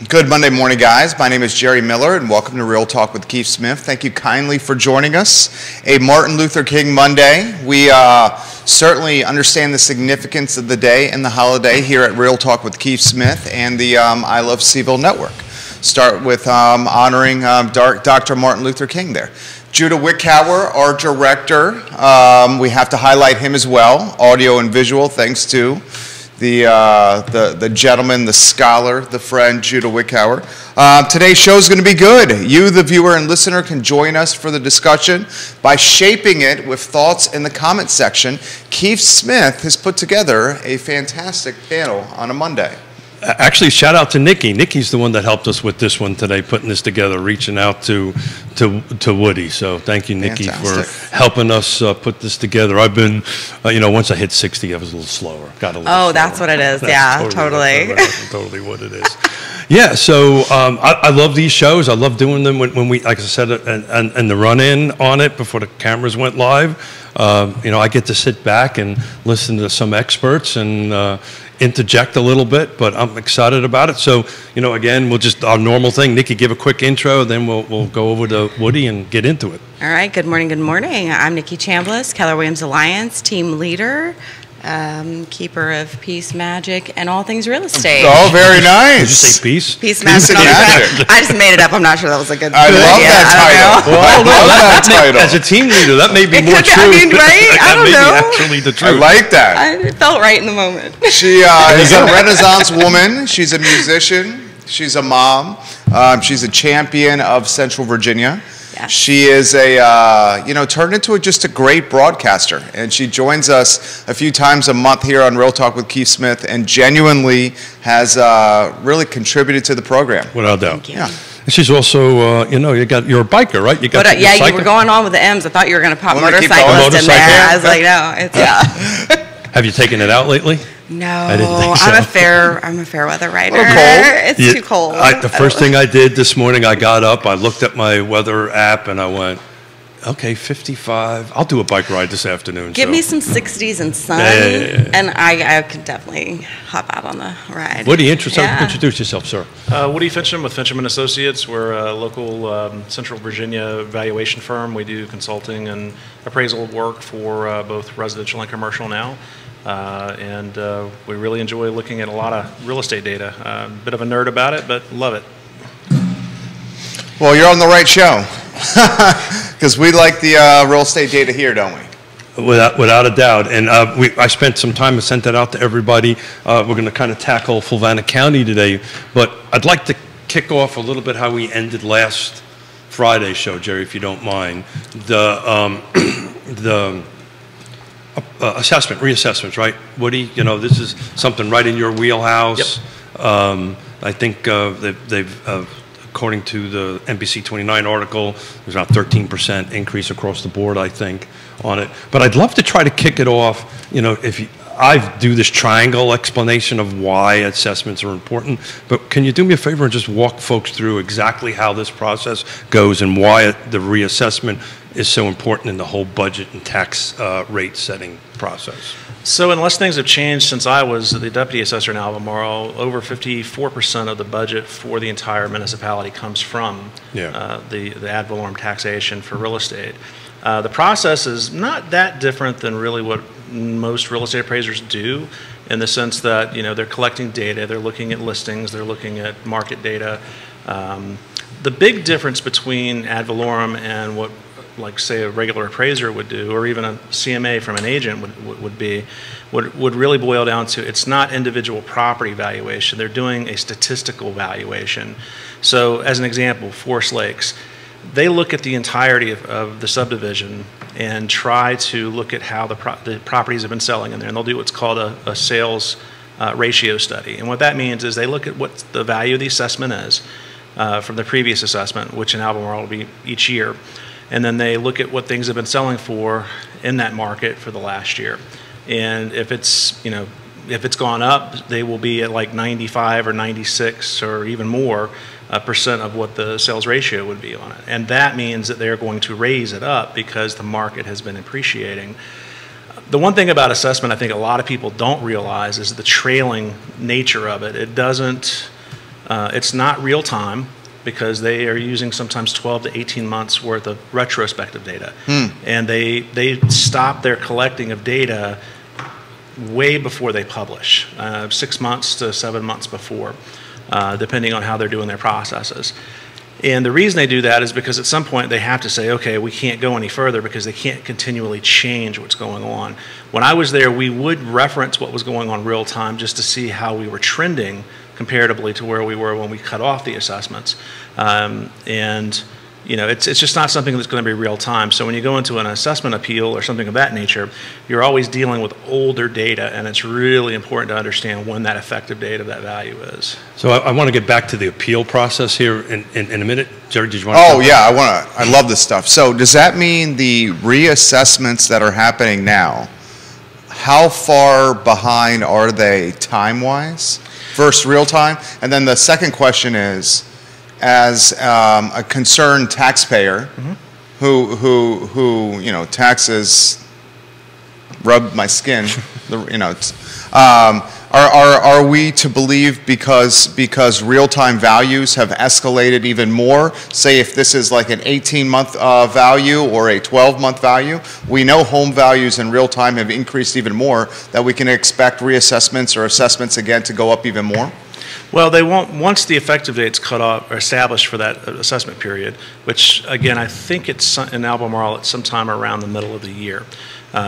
Good Monday morning, guys. My name is Jerry Miller, and welcome to Real Talk with Keith Smith. Thank you kindly for joining us. A Martin Luther King Monday. We certainly understand the significance of the day and the holiday here at Real Talk with Keith Smith and the I Love CVille Network. Start with honoring Dr. Martin Luther King there. Judah Wickhauer, our director, we have to highlight him as well, audio and visual, thanks to the gentleman, the scholar, the friend, Judah Wickhauer. Today's show is going to be good. You, the viewer and listener, can join us for the discussion by shaping it with thoughts in the comment section. Keith Smith has put together a fantastic panel on a Monday. Actually, shout out to Nikki. Nikki's the one that helped us with this one today, putting this together, reaching out to Woody. So thank you, Nikki, for helping us put this together. I've been, once I hit 60, I was a little slower. Got a little slower. That's what it is. That's totally. Totally what it is. Yeah, so I love these shows. I love doing them when we, like I said, and the run-in on it before the cameras went live. I get to sit back and listen to some experts and interject a little bit, but I'm excited about it. So, again, we'll just, our normal thing. Nikki, give a quick intro, then we'll go over to Woody and get into it. All right, good morning, good morning. I'm Nikki Chambless, Keller Williams Alliance, team leader, keeper of peace, magic, and all things real estate. Oh, very nice. Did you say peace? Peace, magic, and all magic. I just made it up. I'm not sure that was a good I love that title. Well, I love that title. As a team leader, that may be more true. Right? I don't know. Actually the truth. I like that. I felt right in the moment. She is a Renaissance woman. She's a musician. She's a mom. She's a champion of Central Virginia. Yes. She is turned into just a great broadcaster, and she joins us a few times a month here on Real Talk with Keith Smith, and genuinely has really contributed to the program. Without doubt. Thank you. Yeah. And she's also, you're a biker, right? You got you were going on with the M's. I thought you were going to pop motorcyclist motorcyclist in there. I was like, no, it's Have you taken it out lately? No, I didn't think so. I'm a fair weather rider. A little cold. It's too cold. The first thing I did this morning, I got up, I looked at my weather app, and I went, okay, 55. I'll do a bike ride this afternoon. Give me some 60s and sun, and I could definitely hop out on the ride. Woody, introduce yourself, sir. Woody Fincham with Fincham & Associates. We're a local Central Virginia valuation firm. We do consulting and appraisal work for both residential and commercial now. And we really enjoy looking at a lot of real estate data. A bit of a nerd about it, but love it. Well, you're on the right show, because we like the real estate data here, don't we? Without a doubt. And I spent some time and sent that out to everybody. We're going to kind of tackle Fulvana County today, but I'd like to kick off a little bit how we ended last Friday's show, Jerry, if you don't mind. The reassessments, right? Woody, this is something right in your wheelhouse. Yep. I think they've according to the NBC 29 article, there's about 13% increase across the board, I think, on it. But I'd love to try to kick it off, I do this triangle explanation of why assessments are important, but can you do me a favor and just walk folks through exactly how this process goes and why the reassessment is so important in the whole budget and tax rate setting process? So unless things have changed since I was the deputy assessor in Albemarle, over 54% of the budget for the entire municipality comes from the ad valorem taxation for real estate. The process is not that different than really what most real estate appraisers do, in the sense that they're collecting data, they're looking at listings, they're looking at market data. The big difference between ad valorem and what, like, say, a regular appraiser would do, or even a CMA from an agent would really boil down to, it's not individual property valuation. They're doing a statistical valuation. So, as an example, Forest Lakes, they look at the entirety of the subdivision and try to look at how the properties have been selling in there, and they'll do what's called a sales ratio study. And what that means is they look at what the value of the assessment is from the previous assessment, which in Albemarle will be each year. And then they look at what things have been selling for in that market for the last year. And if it's, if it's gone up, they will be at like 95 or 96 or even more percent of what the sales ratio would be on it. And that means that they're going to raise it up because the market has been appreciating. The one thing about assessment I think a lot of people don't realize is the trailing nature of it. It doesn't It's not real time because they are using sometimes 12 to 18 months worth of retrospective data. And they stop their collecting of data way before they publish, 6 months to 7 months before, depending on how they're doing their processes. And the reason they do that is because at some point they have to say, okay, we can't go any further because they can't continually change what's going on. When I was there, we would reference what was going on real time just to see how we were trending comparatively to where we were when we cut off the assessments. And you know, it's just not something that's going to be real time. So when you go into an assessment appeal or something of that nature, you're always dealing with older data, and it's really important to understand when that effective date of that value is. So I want to get back to the appeal process here in a minute. Jerry, did you want to? Oh yeah, I love this stuff. So does that mean the reassessments that are happening now, how far behind are they time-wise versus real time? And then the second question is, as a concerned taxpayer who you know, taxes rub my skin, you know, are we to believe because real-time values have escalated even more? Say if this is like an 18-month value or a 12-month value, we know home values in real time have increased even more, that we can expect reassessments or assessments again to go up even more? Well, they won't, once the effective date's cut off or established for that assessment period, which again, I think it's in Albemarle at sometime around the middle of the year,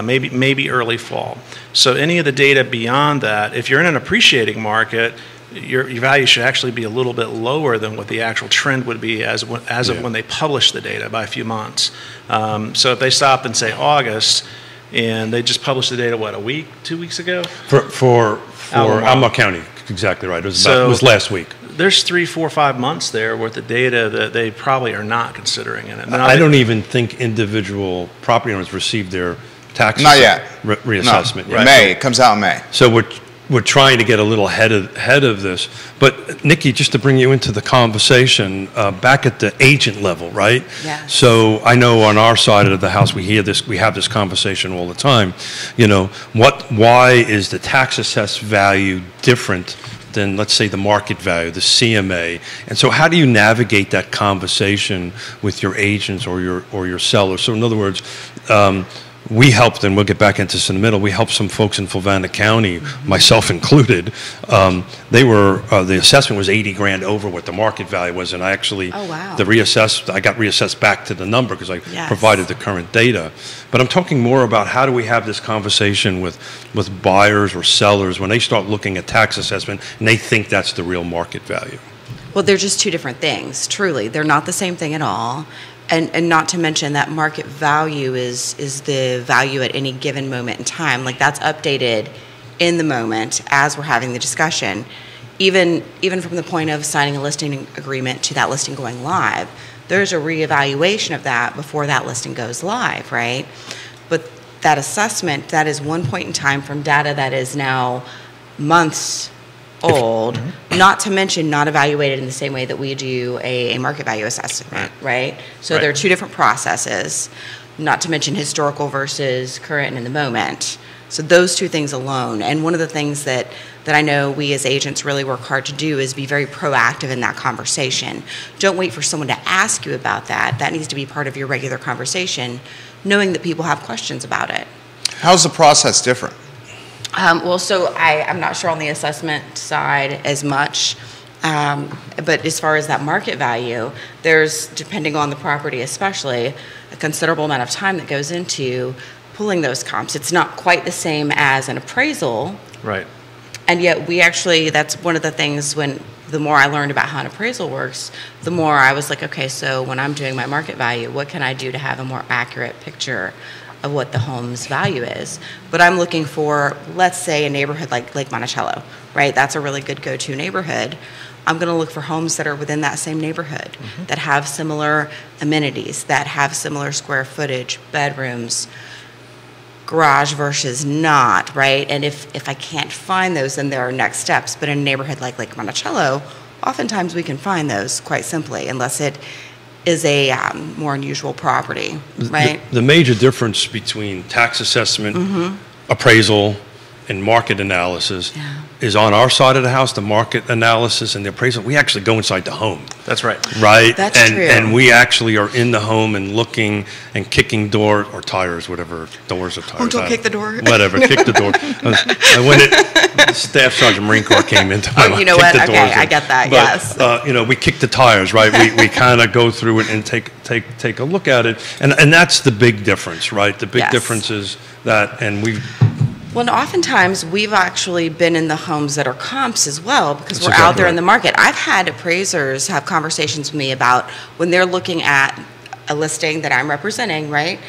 maybe early fall. So any of the data beyond that, if you're in an appreciating market, your value should actually be a little bit lower than what the actual trend would be as of when they publish the data by a few months. So if they stop and say August, and they just published the data, what, a week, 2 weeks ago? For Albemarle County, exactly right. It was last week. There's 3, 4, 5 months there worth of data that they probably are not considering in it. Now, I don't even think individual property owners received their tax reassessment. No. Right. May, it comes out in May. So we're trying to get a little ahead of this. But Nikki, just to bring you into the conversation, back at the agent level, right? Yeah. So I know on our side of the house we have this conversation all the time. You know, why is the tax assessed value different than, let's say, the market value, the CMA? And so how do you navigate that conversation with your agents or your sellers? So in other words, we helped, and we'll get back into this in a minute, we helped some folks in Fulvana County, myself included. The assessment was 80 grand over what the market value was, and I actually, oh, wow. I got reassessed back to the number because I provided the current data. But I'm talking more about how do we have this conversation with buyers or sellers when they start looking at tax assessment and they think that's the real market value. Well, they're just two different things, truly. They're not the same thing at all. And not to mention that market value is the value at any given moment in time. Like, that's updated in the moment as we're having the discussion. Even from the point of signing a listing agreement to that listing going live, there's a reevaluation of that before that listing goes live, right? But that assessment, that is one point in time from data that is now months old, not to mention not evaluated in the same way that we do a market value assessment, right? So there are two different processes, not to mention historical versus current and in the moment. So those two things alone. And one of the things that I know we as agents really work hard to do is be very proactive in that conversation. Don't wait for someone to ask you about that. That needs to be part of your regular conversation, knowing that people have questions about it. How's the process different? Well, so I'm not sure on the assessment side as much, but as far as that market value, there's, depending on the property especially, a considerable amount of time that goes into pulling those comps. It's not quite the same as an appraisal. Right. And yet that's one of the things the more I learned about how an appraisal works, the more I was like, okay, so when I'm doing my market value, what can I do to have a more accurate picture of what the home's value is? But I'm looking for, let's say, a neighborhood like Lake Monticello, right? That's a really good go-to neighborhood. I'm going to look for homes that are within that same neighborhood, that have similar amenities, that have similar square footage, bedrooms, garage versus not, right? And if I can't find those, then there are next steps. But in a neighborhood like Lake Monticello, oftentimes we can find those quite simply, unless it is a more unusual property, right? The major difference between tax assessment, appraisal, and market analysis is on our side of the house, the market analysis and the appraisal. We actually go inside the home. That's right. Right? That's true. And we actually are in the home and looking and kicking doors or tires, whatever, doors or tires. Oh, don't kick the door. Whatever, kick the door. The Staff Sergeant Marine Corps came into my Oh, you know what? Okay, I get that, but, yes. we kick the tires, right? We kind of go through it and take a look at it. And that's the big difference, right? The big Yes. difference is that, and we've... Well, and oftentimes we've actually been in the homes that are comps as well because That's we're exactly out there in right. the market. I've had appraisers have conversations with me about when they're looking at a listing that I'm representing, right?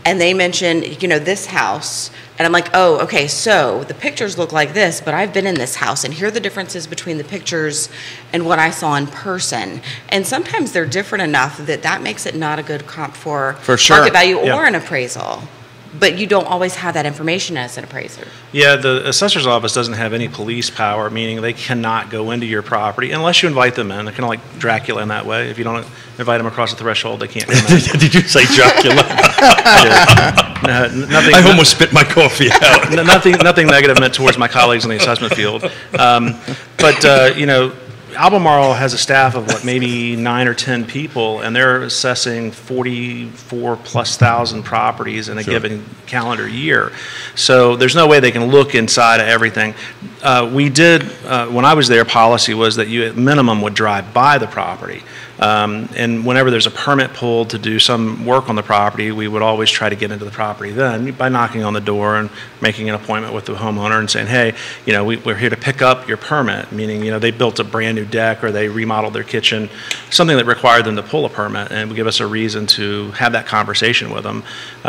And they mention, this house. And I'm like, oh, okay, so the pictures look like this, but I've been in this house, and here are the differences between the pictures and what I saw in person. And sometimes they're different enough that makes it not a good comp for sure. market value Yeah. or an appraisal. But you don't always have that information as an appraiser. Yeah, the assessor's office doesn't have any police power, meaning they cannot go into your property unless you invite them in. They're kind of like Dracula in that way. If you don't invite them across the threshold, they can't come in. Did you say Dracula? Nothing, I almost spit my coffee out. nothing negative meant towards my colleagues in the assessment field. Albemarle has a staff of maybe 9 or 10 people, and they're assessing 44,000+ properties in a given calendar year. So there's no way they can look inside of everything. We did, when I was there, policy was that you at minimum would drive by the property. And whenever there's a permit pulled to do some work on the property, we would always try to get into the property then by knocking on the door and making an appointment with the homeowner and saying, hey, we're here to pick up your permit, meaning, they built a brand new deck or they remodeled their kitchen, something that required them to pull a permit, and would give us a reason to have that conversation with them.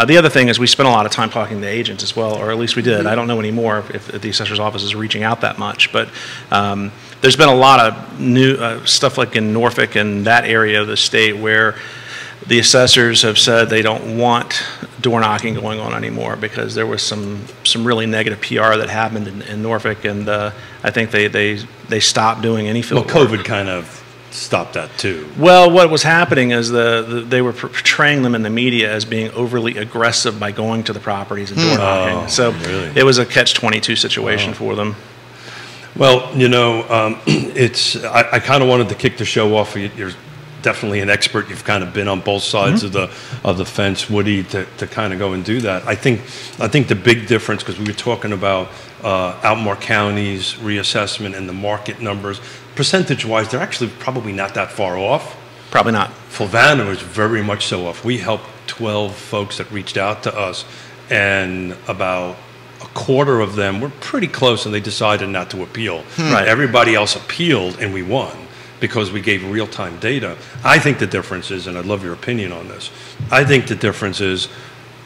The other thing is we spent a lot of time talking to agents as well, or at least we did. I don't know anymore if the assessor's office is reaching out that much, but there's been a lot of new stuff like in Norfolk and that area of the state where the assessors have said they don't want door knocking going on anymore because there was some really negative PR that happened in Norfolk, and I think they stopped doing any field Well, work. COVID kind of stopped that too. Well, what was happening is they were portraying them in the media as being overly aggressive by going to the properties and door knocking. Oh, So really? it was a catch-22 situation for them. Well, I kind of wanted to kick the show off. You're definitely an expert. You've kind of been on both sides of the fence, Woody, to kind of go and do that. I think the big difference, because we were talking about Albemarle County's reassessment and the market numbers, percentage-wise, they're actually probably not that far off. Probably not. Fulvana is very much so off. We helped 12 folks that reached out to us, and about a quarter of them were pretty close, and they decided not to appeal. Right. Everybody else appealed, and we won because we gave real-time data. I think the difference is, and I'd love your opinion on this, I think the difference is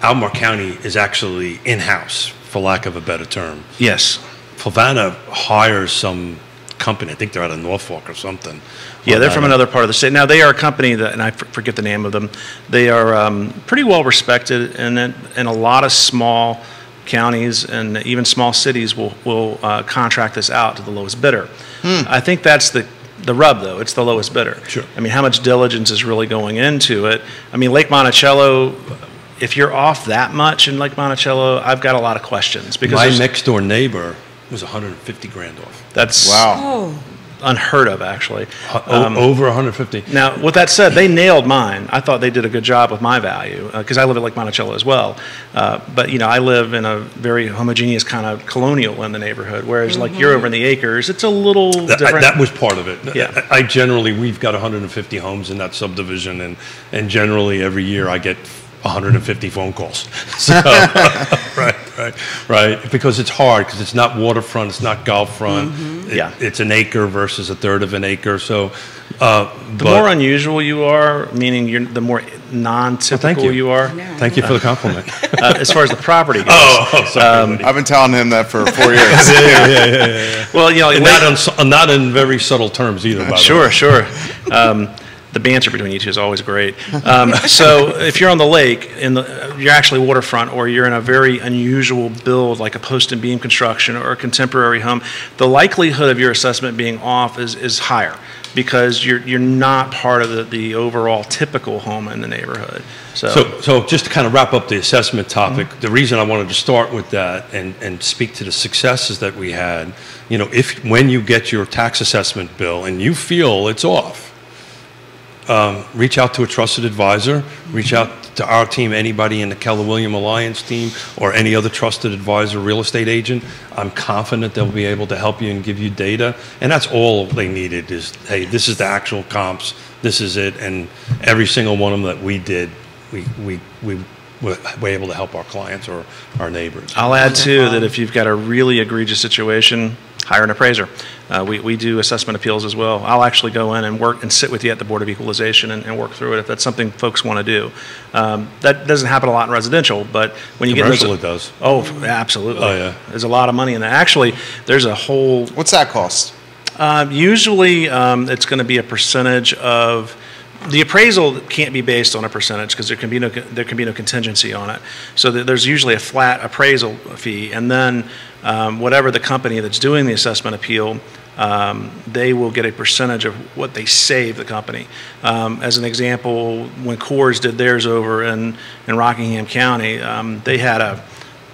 Albemarle County is actually in-house, for lack of a better term. Yes. Fulvana hires some company. I think they're out of Norfolk or something. Yeah, they're from another part of the state. Now, they are a company that, and I forget the name of them, they are pretty well respected, and in a lot of small counties and even small cities will contract this out to the lowest bidder. I think that's the rub, though. It's the lowest bidder. Sure. I mean, how much diligence is really going into it? I mean, Lake Monticello, if you're off that much in Lake Monticello, I've got a lot of questions. Because my next-door neighbor was 150 grand off. That's Oh. unheard of, actually. Over 150. Now, with that said, they nailed mine. I thought they did a good job with my value because I live at Lake Monticello as well. But, I live in a very homogeneous kind of colonial in the neighborhood, whereas like you're over in the acres, it's a little different. That was part of it. Yeah. We've got 150 homes in that subdivision, and generally every year I get 150 phone calls. So, right. Because it's hard, because it's not waterfront, it's not golf front. It's an acre versus a third of an acre. So, the more unusual you are, meaning the more non-typical you are. Thank you for the compliment. As far as the property goes. Sorry. I've been telling him that for 4 years. Yeah. Well, and not in very subtle terms either, by the way. Sure. The banter between you two is always great. So if you're on the lake, you're actually waterfront, or you're in a very unusual build, like a post and beam construction or a contemporary home, the likelihood of your assessment being off is higher. because you're not part of the overall typical home in the neighborhood. So just to kind of wrap up the assessment topic, the reason I wanted to start with that and speak to the successes that we had, when you get your tax assessment bill and you feel it's off, reach out to a trusted advisor, reach out to our team, anybody in the Keller William Alliance team or any other trusted advisor, real estate agent. I'm confident they'll be able to help you and give you data. And that's all they needed is, hey, this is the actual comps, this is it. And every single one of them that we did, we were able to help our clients or our neighbors. I'll add too that if you've got a really egregious situation, hire an appraiser. We do assessment appeals as well. I'll actually go in and work and sit with you at the Board of Equalization and work through it if that's something folks want to do. That doesn't happen a lot in residential, but when you commercial, it does. Oh, absolutely. Oh, yeah. There's a lot of money in that. Actually, there's a whole... What's that cost? Usually, it's going to be a percentage of... The appraisal can't be based on a percentage because there can be no contingency on it. So there's usually a flat appraisal fee, and then whatever the company that's doing the assessment appeal, they will get a percentage of what they save the company. As an example, when Coors did theirs over in Rockingham County, they had a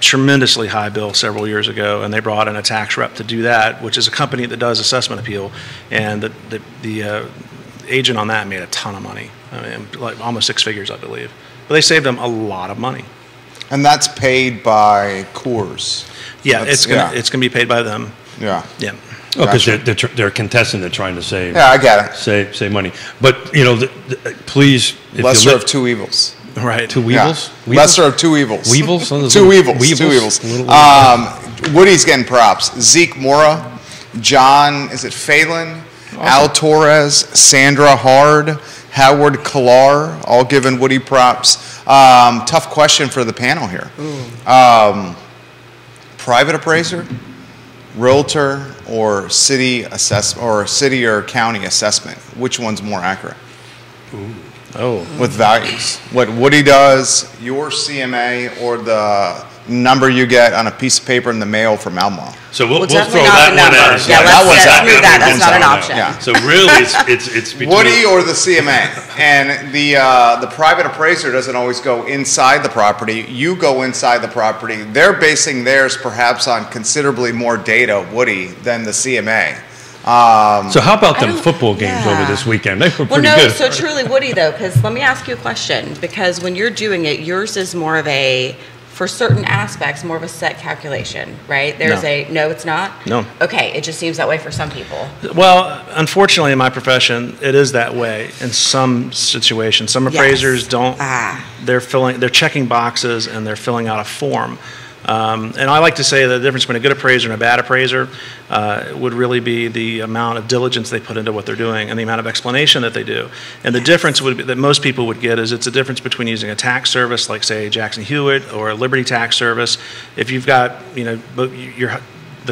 tremendously high bill several years ago, and they brought in a tax rep to do that, which is a company that does assessment appeal, and the agent on that made a ton of money. I mean, like almost 6 figures, I believe. But they saved them a lot of money. And that's paid by Coors. Yeah, it's gonna be paid by them. Yeah. Yeah. Oh, because they're contesting. They're trying to save. Yeah, I get it. Save money. But please, lesser of two evils. Right. Two evils. Yeah. Lesser of two evils. Weevils. Two evils. Two evils. Woody's getting props. Zeke Mora, John. Is it Phelan? Awesome. Al Torres, Sandra Hard, Howard Kalar, all giving Woody props. Tough question for the panel here. Private appraiser, realtor, or city or county assessment? Which one's more accurate? With values. What Woody does, your CMA, or the number you get on a piece of paper in the mail from Alma. So we'll throw definitely that not one the out. number. Yeah, let's move that. That's not an option. Yeah. So really, it's between Woody or the CMA, and the private appraiser doesn't always go inside the property. You go inside the property. They're basing theirs perhaps on considerably more data, Woody, than the CMA. So how about them football games over this weekend? They were pretty good. So truly, Woody, though, because let me ask you a question. Because when you're doing it, yours is more of a, for certain aspects, more of a set calculation, right? No, it's not? No. Okay, it just seems that way for some people. Well, unfortunately, in my profession, it is that way in some situations. Some appraisers don't. They're checking boxes and they're filling out a form. And I like to say that the difference between a good appraiser and a bad appraiser would really be the amount of diligence they put into what they're doing and the amount of explanation that they do. And the difference would be, that most people would get is it's a difference between using a tax service like, say, Jackson Hewitt or a Liberty tax service. If you've got, the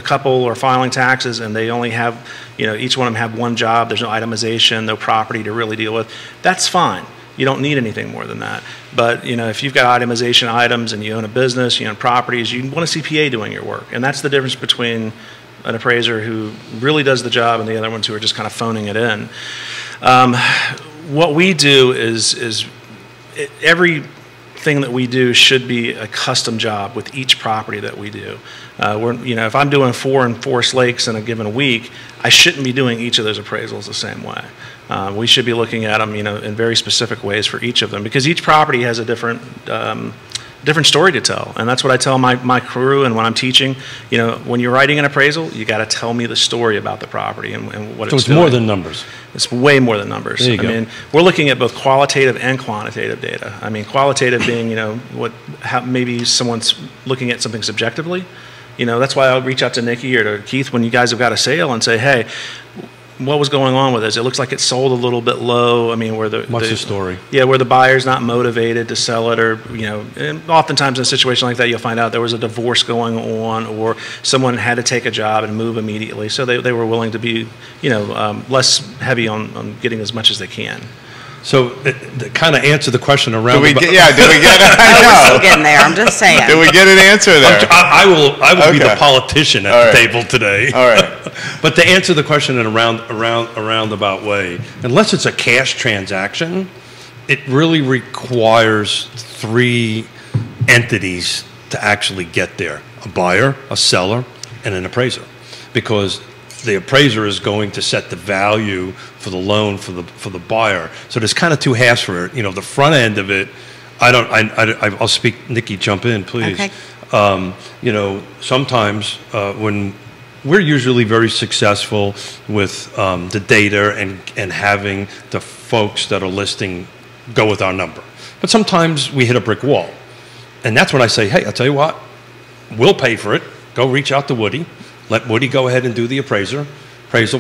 couple are filing taxes and they only have, each one of them have one job, there's no itemization, no property to really deal with, that's fine. You don't need anything more than that. But if you've got itemization items and you own a business, you own properties, you want a CPA doing your work. And that's the difference between an appraiser who really does the job and the other ones who are just kind of phoning it in. What we do is everything that we do should be a custom job with each property that we do. If I'm doing 4 in Forest Lakes in a given week, I shouldn't be doing each of those appraisals the same way. We should be looking at them, in very specific ways for each of them because each property has a different story to tell, and that's what I tell my crew. And when I'm teaching, when you're writing an appraisal, you got to tell me the story about the property and what it's doing. So it's more than numbers. It's way more than numbers. There you go. We're looking at both qualitative and quantitative data. Qualitative being, how maybe someone's looking at something subjectively. That's why I'll reach out to Nikki or to Keith when you guys have got a sale and say, hey, what was going on with this? It looks like it sold a little bit low. What's the story? Yeah, where the buyer's not motivated to sell it, or and oftentimes in a situation like that, you'll find out there was a divorce going on, or someone had to take a job and move immediately, so they were willing to be less heavy on getting as much as they can. So to kind of answer the question around. Did we get? I know. We're still getting there. I'm just saying. Did we get an answer there? I will be the politician at the table today. All right. But to answer the question in a roundabout way, unless it's a cash transaction, it really requires 3 entities to actually get there: a buyer, a seller, and an appraiser, because the appraiser is going to set the value for the loan for the buyer. So there's kind of 2 halves for it. The front end of it, I'll speak. Nikki, jump in, please. Okay. Sometimes when we're usually very successful with the data and having the folks that are listing go with our number, but sometimes we hit a brick wall, and that's when I say, hey, I'll tell you what, we'll pay for it. Go reach out to Woody. Let Woody go ahead and do the appraisal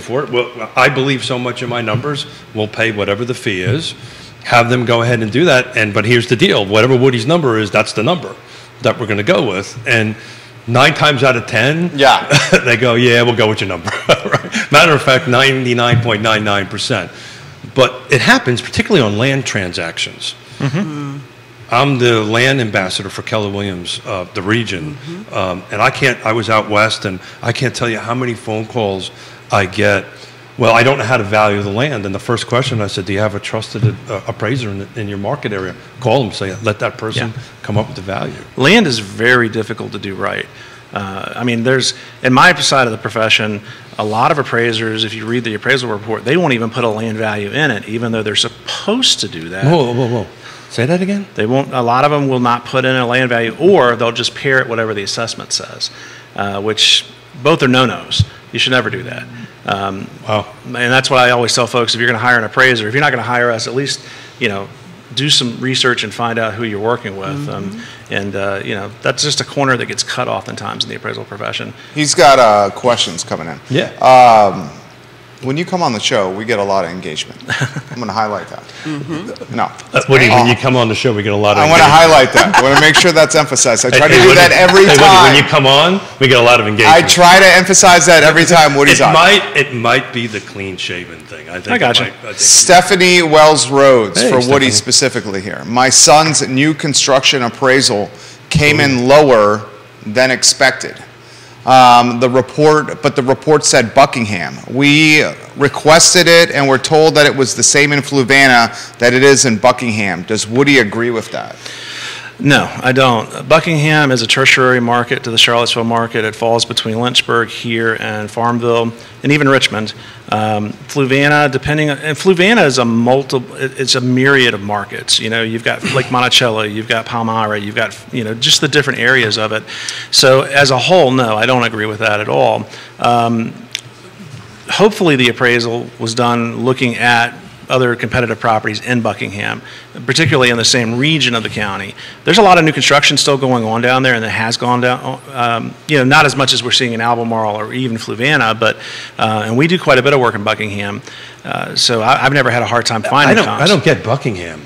for it. Well, I believe so much in my numbers. We'll pay whatever the fee is. Have them go ahead and do that. But here's the deal. Whatever Woody's number is, that's the number that we're going to go with. And 9 times out of 10, they go, yeah, we'll go with your number. Right? Matter of fact, 99.99%. But it happens particularly on land transactions. Mm-hmm. I'm the land ambassador for Keller Williams, the region, and I was out west, and I can't tell you how many phone calls I get. Well, I don't know how to value the land, and the first question I said, do you have a trusted appraiser in your market area? Call them, say, let that person come up with the value. Land is very difficult to do right. There's, in my side of the profession, a lot of appraisers, if you read the appraisal report, they won't even put a land value in it, even though they're supposed to do that. Whoa. Say that again? They won't. A lot of them will not put in a land value, or they'll just parrot whatever the assessment says, which both are no-nos. You should never do that. Wow. And that's what I always tell folks: if you're going to hire an appraiser, if you're not going to hire us, at least do some research and find out who you're working with. That's just a corner that gets cut oftentimes in the appraisal profession. He's got questions coming in. Yeah. When you come on the show, we get a lot of engagement. I'm going to highlight that. No. When you come on the show, we get a lot of engagement. I want to highlight that. I want to make sure that's emphasized. I try to do that every time. When you come on, we get a lot of engagement. I try to emphasize that every time Woody's on. It might be the clean-shaven thing. I got you. Stephanie Wells Rhodes, for Stephanie. Woody specifically here. My son's new construction appraisal came in lower than expected. The report said Buckingham. We requested it and were told that it was the same in Fluvanna that it is in Buckingham. Does Woody agree with that? No, I don't. Buckingham is a tertiary market to the Charlottesville market. It falls between Lynchburg here and Farmville, and even Richmond. Fluvanna, Fluvanna is it's a myriad of markets. You've got Lake Monticello, you've got Palmyra, you've got just the different areas of it. So as a whole, no, I don't agree with that at all. Hopefully, the appraisal was done looking at other competitive properties in Buckingham, particularly in the same region of the county. There's a lot of new construction still going on down there, and it has gone down, not as much as we're seeing in Albemarle or even Fluvanna, but and we do quite a bit of work in Buckingham. So I've never had a hard time finding comps. I don't get Buckingham.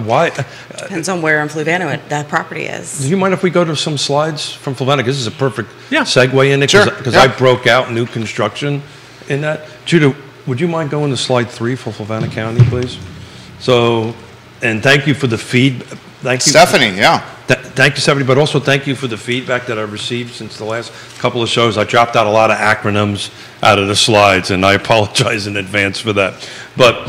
Why? Depends on where in Fluvanna that property is. Do you mind if we go to some slides from Fluvanna? Because this is a perfect segue in it. Sure. Because I broke out new construction in that. Judah, would you mind going to slide 3 for Fluvanna County, please? So, and thank you for the feed. Thank you, Stephanie. Thank you, Stephanie. But also thank you for the feedback that I've received since the last couple of shows. I dropped out a lot of acronyms out of the slides, and I apologize in advance for that. But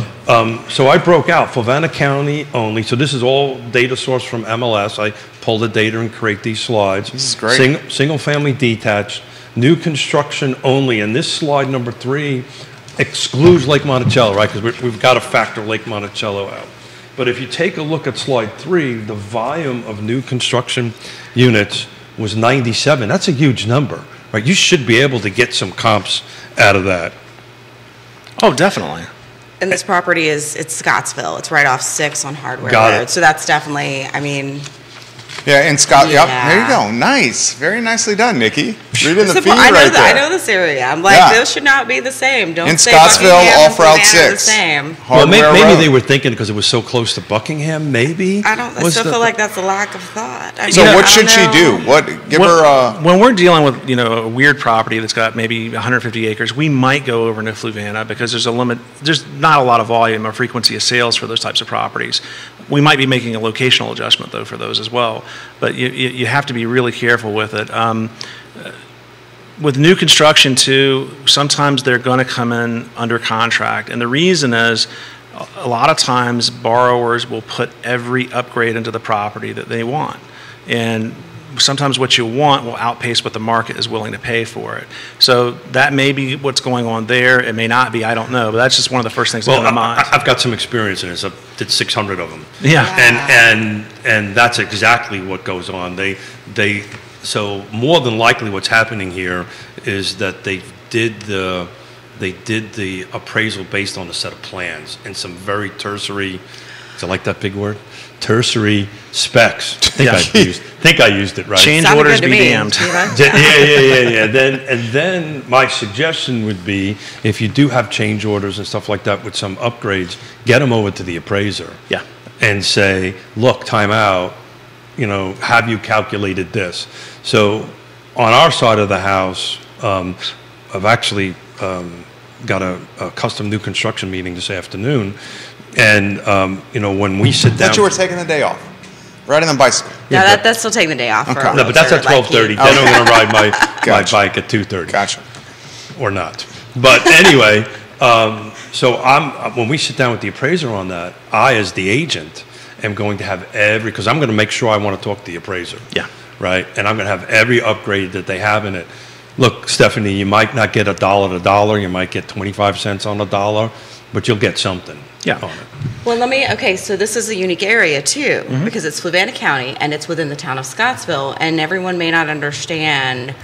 so I broke out Fluvanna County only. So this is all data sourced from MLS. I pull the data and create these slides. This is great. Single family detached, new construction only. And this slide number 3 excludes Lake Monticello, right? Because we've got to factor Lake Monticello out. But if you take a look at slide 3, the volume of new construction units was 97. That's a huge number, right? You should be able to get some comps out of that. Oh, definitely. And this property it's Scottsville. It's right off 6 on Hardware Got Road. it. So that's definitely, Yeah, in Scott. Yeah. Yep, there you go. Nice. Very nicely done, Nikki. Reading the feed I know right there. I know this area. I'm like, those should not be the same. Don't in say Scottsville, Buckingham off and Route Fluvanna 6. the same. Well, maybe Road. they were thinking because it was so close to Buckingham, maybe. I still feel like that's a lack of thought. So what should she do? Give her when we're dealing with a weird property that's got maybe 150 acres, we might go over into Fluvanna because there's a limit. There's not a lot of volume or frequency of sales for those types of properties. We might be making a locational adjustment though for those as well, but you have to be really careful with it. With new construction too, sometimes they're going to come in under contract, and the reason is a lot of times borrowers will put every upgrade into the property that they want, and sometimes what you want will outpace what the market is willing to pay for it. So that may be what's going on there. It may not be. I don't know. But that's just one of the first things that come to mind. I've got some experience in this. I did 600 of them. Yeah. And that's exactly what goes on. So more than likely what's happening here is that they did the appraisal based on a set of plans and some very tertiary, I like that big word? Tertiary specs. Think I used it right. Change Sounded orders good to be me. damned. Yeah. Then my suggestion would be, if you do have change orders and stuff like that with some upgrades, get them over to the appraiser. Yeah. And say, look, time out. Have you calculated this? So on our side of the house, I've actually got a custom new construction meeting this afternoon. And, when we sit down. That you were taking the day off. Riding the bicycle. Yeah, that's still taking the day off. Okay. For a No, but that's at 12:30. Then I'm going to ride my bike at 2:30. Gotcha. Or not. But anyway, so when we sit down with the appraiser on that, I, as the agent, am going to have because I'm going to make sure I want to talk to the appraiser. Yeah. Right? And I'm going to have every upgrade that they have in it. Look, Stephanie, you might not get $1 to dollar. You might get 25 cents on the dollar, but you'll get something on it. Well, so this is a unique area too, because it's Fluvanna County and it's within the town of Scottsville, and everyone may not understand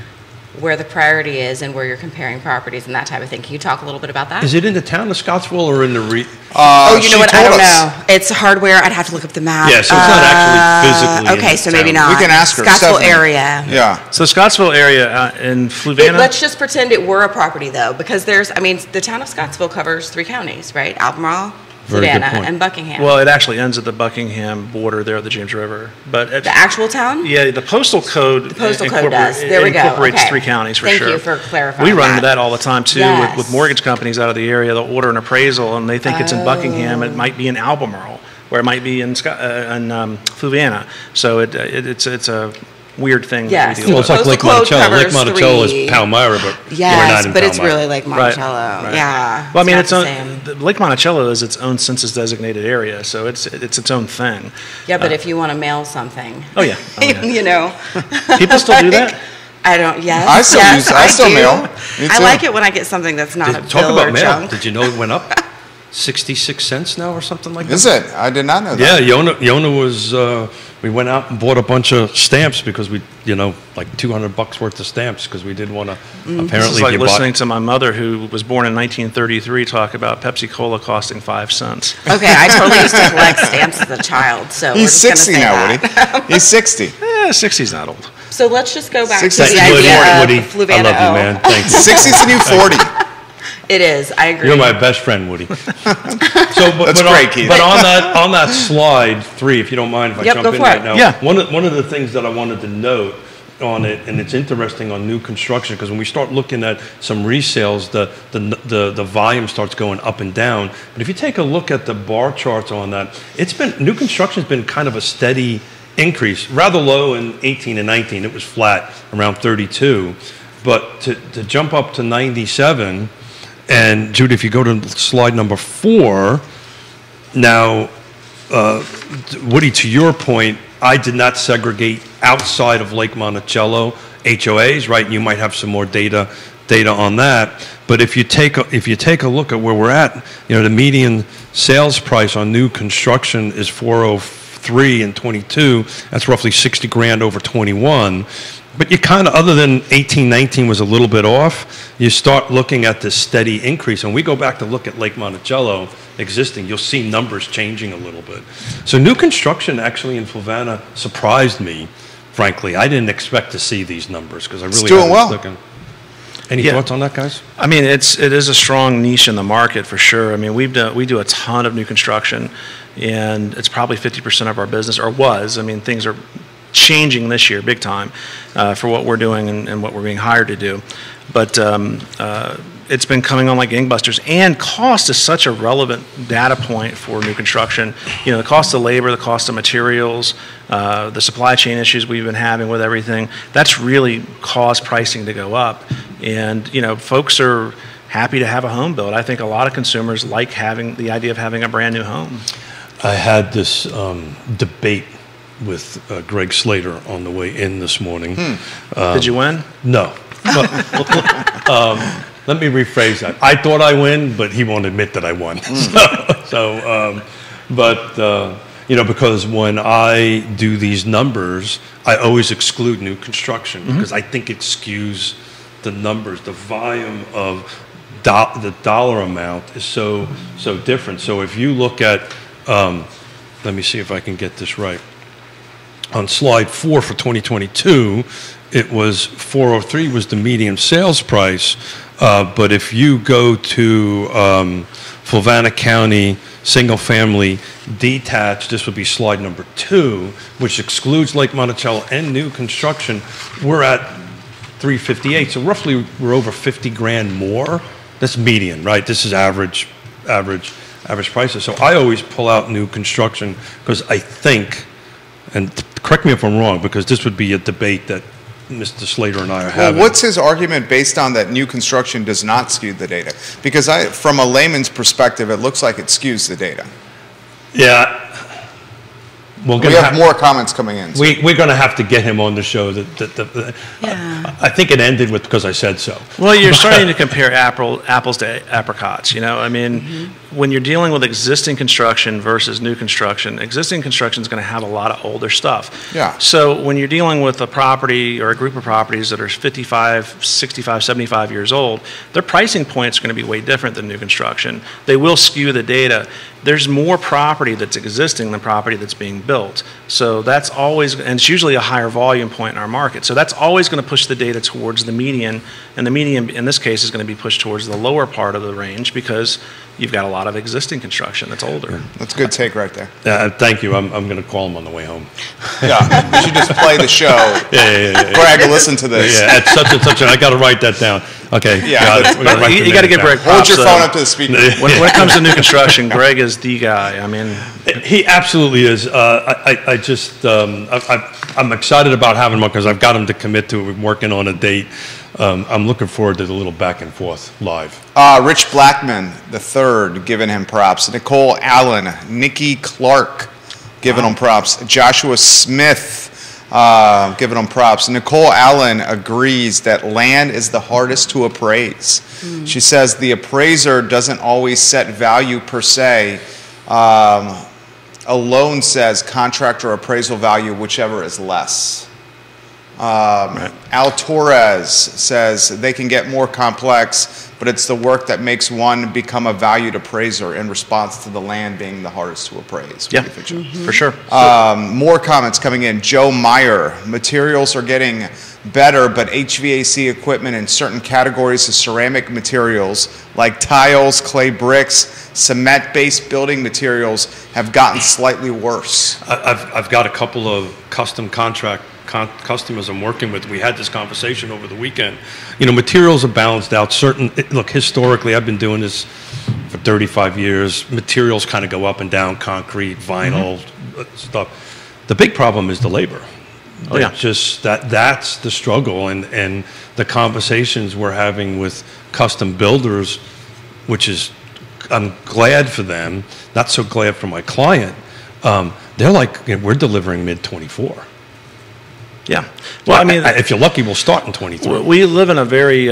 where the priority is and where you're comparing properties and that type of thing. Can you talk a little bit about that? Is it in the town of Scottsville or in the you know what? I don't know. It's hardware. I'd have to look up the map. Yeah, so it's not actually physically. Okay, so maybe not. We can ask her. Scottsville Stephanie. area. Yeah. So the Scottsville area in Fluvanna. Let's just pretend it were a property though, because the town of Scottsville covers 3 counties, right? Albemarle, Very good Fluvanna, point. and Buckingham. Well, it actually ends at the Buckingham border there at the James River. But the actual town? Yeah, the postal code. The postal code does. There we go. Incorporates Okay. 3 counties for Thank sure. you for clarifying. We run into that all the time too Yes. with mortgage companies out of the area. They'll order an appraisal and they think it's in Buckingham. It might be in Albemarle, or it might be in Fluvanna. So it's a weird thing. Yes. That we deal Well, it's with. like Lake Postal code Monticello. Lake covers Monticello is 3. Palmyra, but we're not Yes, in but it's Palmyra. really Lake Monticello. Right. Yeah. Well, I mean, not it's the own, same. Lake Monticello is its own census designated area, so it's its own thing. Yeah, but if you want to mail something. Oh yeah. you know. People still do that? I don't. Yes. I still yes, I still do. mail. Me I too. like it when I get something that's not a Talk bill about or mail. junk. Did you know it went up 66 cents now or something like that? Is it? I did not know Yeah, that. Yonna was. We went out and bought a bunch of stamps because we, like $200 worth of stamps because we did want to. Apparently, This is if like you listening bought, to my mother, who was born in 1933, talk about Pepsi Cola costing 5 cents. Okay, I totally used to collect stamps as a child, so we're He's just gonna 60 say now, that. Woody. He's 60. 60's not old. So let's just go back to 60 the Woody, idea Woody, of I Fluvanna. love you, man. Thank you. 60's the new 40. It is. I agree. You're my best friend, Woody. That's great, Keith. But on that slide 3, if you don't mind, if I Yep, jump go in for right it. now. Yeah. One of the things that I wanted to note on it, and it's interesting on new construction, because when we start looking at some resales, the volume starts going up and down. But if you take a look at the bar charts on that, new construction's been kind of a steady increase, rather low in 18 and 19. It was flat around 32. But to jump up to 97, and Judy, if you go to slide number 4, now, Woody, to your point, I did not segregate outside of Lake Monticello HOAs, right? You might have some more data on that. But if you take a look at where we're at, the median sales price on new construction is $403 and 22. That's roughly $60,000 over 21. But you kind of, other than 18, 19 was a little bit off, you start looking at this steady increase. And we go back to look at Lake Monticello existing, you'll see numbers changing a little bit. So new construction actually in Fluvanna surprised me, frankly. I didn't expect to see these numbers because I really it's doing well. Looking. Any thoughts on that, guys? I mean, it is a strong niche in the market for sure. I mean, we do a ton of new construction, and it's probably 50% of our business, or was. I mean, things are changing this year big time for what we're doing and what we're being hired to do. But it's been coming on like gangbusters, and cost is such a relevant data point for new construction. You know, the cost of labor, the cost of materials, the supply chain issues we've been having with everything, that's really caused pricing to go up. And, you know, folks are happy to have a home built. I think a lot of consumers like having the idea of having a brand new home. I had this debate with Greg Slater on the way in this morning. Did you win? No. Let me rephrase that. I thought I win, but he won't admit that I won. You know, because when I do these numbers, I always exclude new construction because I think it skews the numbers. The volume of the dollar amount is so different. So if you look at, let me see if I can get this right. On slide 4 for 2022, it was 403 was the median sales price. But if you go to Fluvanna County single family detached, this would be slide number 2, which excludes Lake Monticello and new construction, we're at 358. So roughly we're over 50 grand more. That's median, right? This is average prices. So I always pull out new construction because I think, and correct me if I'm wrong, because this would be a debate that Mr. Slater and I are having. Well, what's his argument based on that new construction does not skew the data? Because from a layman's perspective, it looks like it skews the data. Yeah. We have more comments coming in. So. We're going to have to get him on the show. I think it ended with because I said so. Well, you're starting to compare apples to apricots. You know, I mean, when you're dealing with existing construction versus new construction, existing construction is going to have a lot of older stuff. Yeah. So when you're dealing with a property or a group of properties that are 55, 65, 75 years old, their pricing points are going to be way different than new construction. They will skew the data. There's more property that's existing than property that's being built. So that's always, and it's usually a higher volume point in our market. So that's always going to push the data towards the median, and the median in this case is going to be pushed towards the lower part of the range because you've got a lot of existing construction that's older. That's a good take right there. Thank you. I'm going to call him on the way home. Yeah, you should just play the show. Yeah. Greg, listen to this. Yeah, at such and such, and I got to write that down. Okay. Yeah, you got to give Greg Hold props. your phone up to the speaker. When it comes to new construction, Greg is the guy. I mean, he absolutely is. I'm excited about having him because I've got him to commit to it. We're working on a date. I'm looking forward to the little back and forth live. Rich Blackman, the third, giving him props. Nicole Allen, Nikki Clark, giving him props. Joshua Smith, giving them props. Nicole Allen agrees that land is the hardest to appraise. She says the appraiser doesn't always set value per se. Alone says contract or appraisal value, whichever is less. Al Torres says they can get more complex, but it's the work that makes one become a valued appraiser in response to the land being the hardest to appraise. Yeah, for sure. More comments coming in. Joe Meyer, materials are getting better, but HVAC equipment in certain categories of ceramic materials like tiles, clay bricks, cement-based building materials have gotten slightly worse. I've got a couple of custom customers I'm working with. We had this conversation over the weekend. You know, materials are balanced out. Look, historically, I've been doing this for 35 years. Materials kind of go up and down, concrete, vinyl, stuff. The big problem is the labor. Oh, yeah. Just that's the struggle, and the conversations we're having with custom builders, which is, I'm glad for them, not so glad for my client. They're like, we're delivering mid-24. Yeah. Well, I mean, if you're lucky, we'll start in 23. We live in a very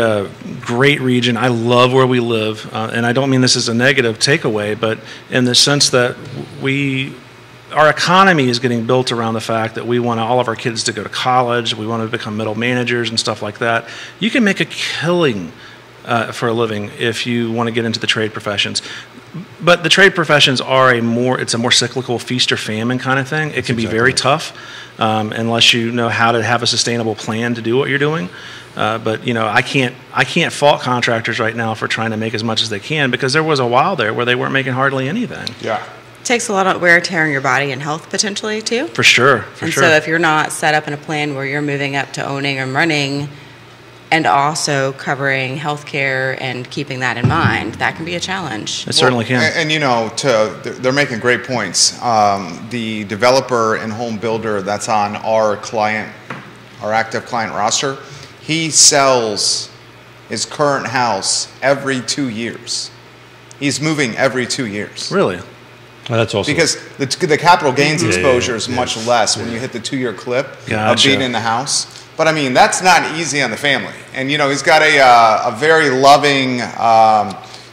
great region. I love where we live, and I don't mean this as a negative takeaway, but in the sense that we our economy is getting built around the fact that we want all of our kids to go to college, we want to become middle managers and stuff like that. You can make a killing for a living if you want to get into the trade professions. But the trade professions are it's a more cyclical feast or famine kind of thing. It can be very tough unless you know how to have a sustainable plan to do what you're doing. But I can't fault contractors right now for trying to make as much as they can, because there was a while there where they weren't making hardly anything. Yeah. Takes a lot of wear and tear on your body and health potentially too. For sure. So if you're not set up in a plan where you're moving up to owning and running, and also covering healthcare and keeping that in mind, that can be a challenge. It certainly can. And they're making great points. The developer and home builder that's on our active client roster, he sells his current house every 2 years. He's moving every 2 years. Really? Oh, that's awesome. Because the capital gains exposure is much less when you hit the 2-year clip of being in the house. But I mean, that's not easy on the family. And he's got a very loving,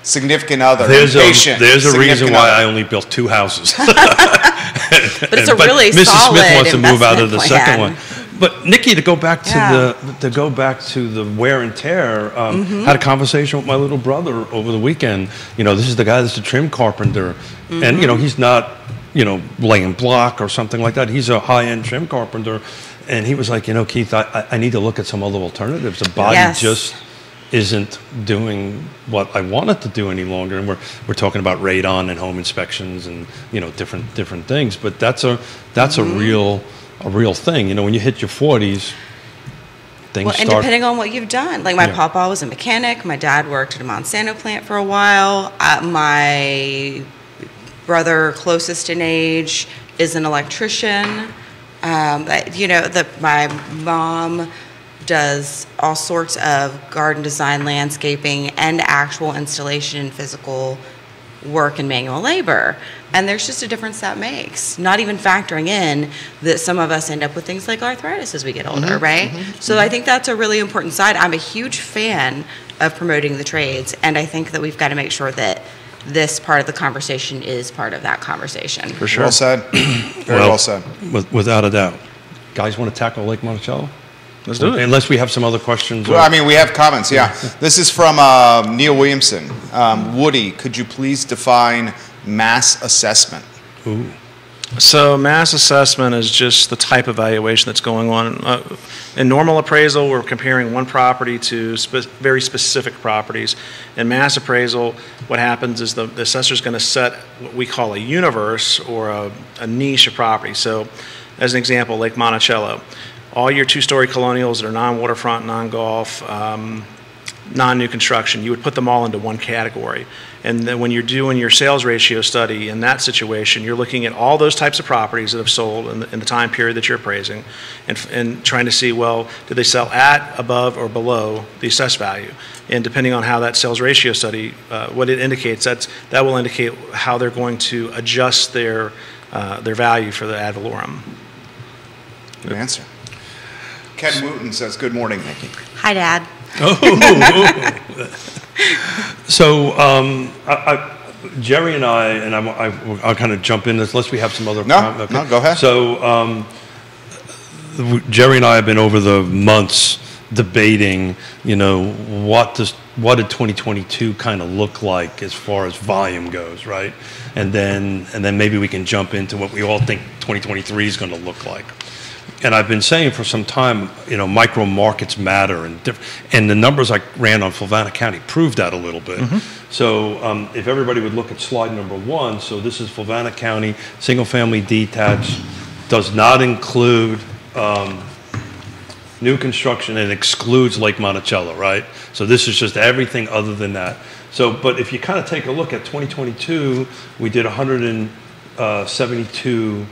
significant other. There's a reason why I only built 2 houses. But it's a really Mrs. solid Smith wants to move out of the plan. second one. But Nikki, to go back to the wear and tear, had a conversation with my little brother over the weekend. This is the guy that's a trim carpenter, and he's not laying block or something like that. He's a high-end trim carpenter. And he was like, Keith, I need to look at some other alternatives. The body just isn't doing what I want it to do any longer. And we're talking about radon and home inspections and different things. But that's a real thing. When you hit your 40s, things start. And depending on what you've done, like my papa was a mechanic. My dad worked at a Monsanto plant for a while. My brother, closest in age, is an electrician. My mom does all sorts of garden design, landscaping, and actual installation and physical work and manual labor. And there's just a difference that makes, not even factoring in that some of us end up with things like arthritis as we get older, right? So I think that's a really important side. I'm a huge fan of promoting the trades, and I think that we've got to make sure that this part of the conversation is part of that conversation. For sure. Well said. Very well said. Without a doubt. Guys want to tackle Lake Monticello? Let's do it. Unless we have some other questions. Well, we have comments, yeah. This is from Neil Williamson. Woody, could you please define mass assessment? Ooh. So mass assessment is just the type of valuation that's going on. In normal appraisal, we're comparing one property to very specific properties. In mass appraisal, what happens is the assessor is going to set what we call a universe or a niche of property. So as an example, Lake Monticello. All your 2-story colonials that are non-waterfront, non-golf, non-new construction, you would put them all into one category. And then when you're doing your sales ratio study in that situation, you're looking at all those types of properties that have sold in the time period that you're appraising and trying to see, well, did they sell at, above, or below the assessed value? And depending on how that sales ratio study, what it indicates, that will indicate how they're going to adjust their value for the ad valorem. Good answer. Ken Wooten says, good morning, Nikki. Hi, Dad. So, Jerry and I'll kind of jump in this, unless we have some other No, go ahead. So, Jerry and I have been over the months debating, what did 2022 kind of look like as far as volume goes, right? And then maybe we can jump into what we all think 2023 is going to look like. And I've been saying for some time, micro markets matter, and the numbers I ran on Fluvanna County proved that a little bit. So if everybody would look at slide number 1, so this is Fluvanna County, single family detached, does not include new construction and excludes Lake Monticello, right? So this is just everything other than that. So, but if you kind of take a look at 2022, we did 172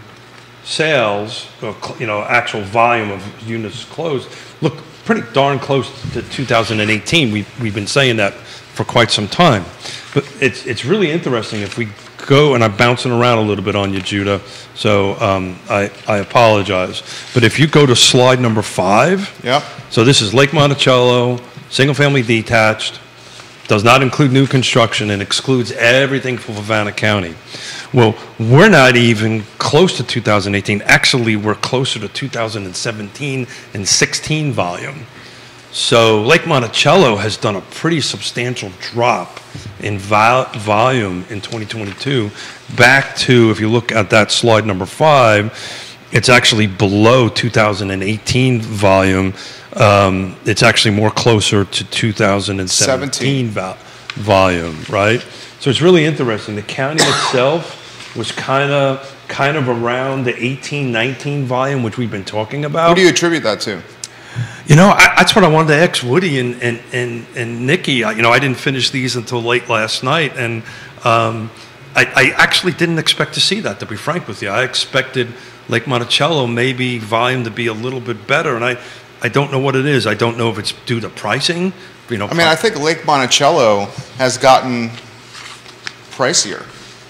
sales, actual volume of units closed, look pretty darn close to 2018. We've been saying that for quite some time. But it's really interesting if we go, and I'm bouncing around a little bit on you, Judah, so I apologize. But if you go to slide number 5, yep. So this is Lake Monticello, single family detached, does not include new construction and excludes everything for Fluvanna County. Well, we're not even close to 2018. Actually, we're closer to 2017 and 16 volume. So Lake Monticello has done a pretty substantial drop in volume in 2022. Back to, if you look at that slide number 5, it's actually below 2018 volume. It's actually more closer to 2017 volume, right? So it's really interesting. The county itself was kind of around the 18-19 volume, which we've been talking about. What do you attribute that to? That's what I wanted to ask Woody and Nikki. I didn't finish these until late last night, and I actually didn't expect to see that, to be frank with you. I expected Lake Monticello maybe volume to be a little bit better, and I don't know what it is. I don't know if it's due to pricing. I think Lake Monticello has gotten pricier.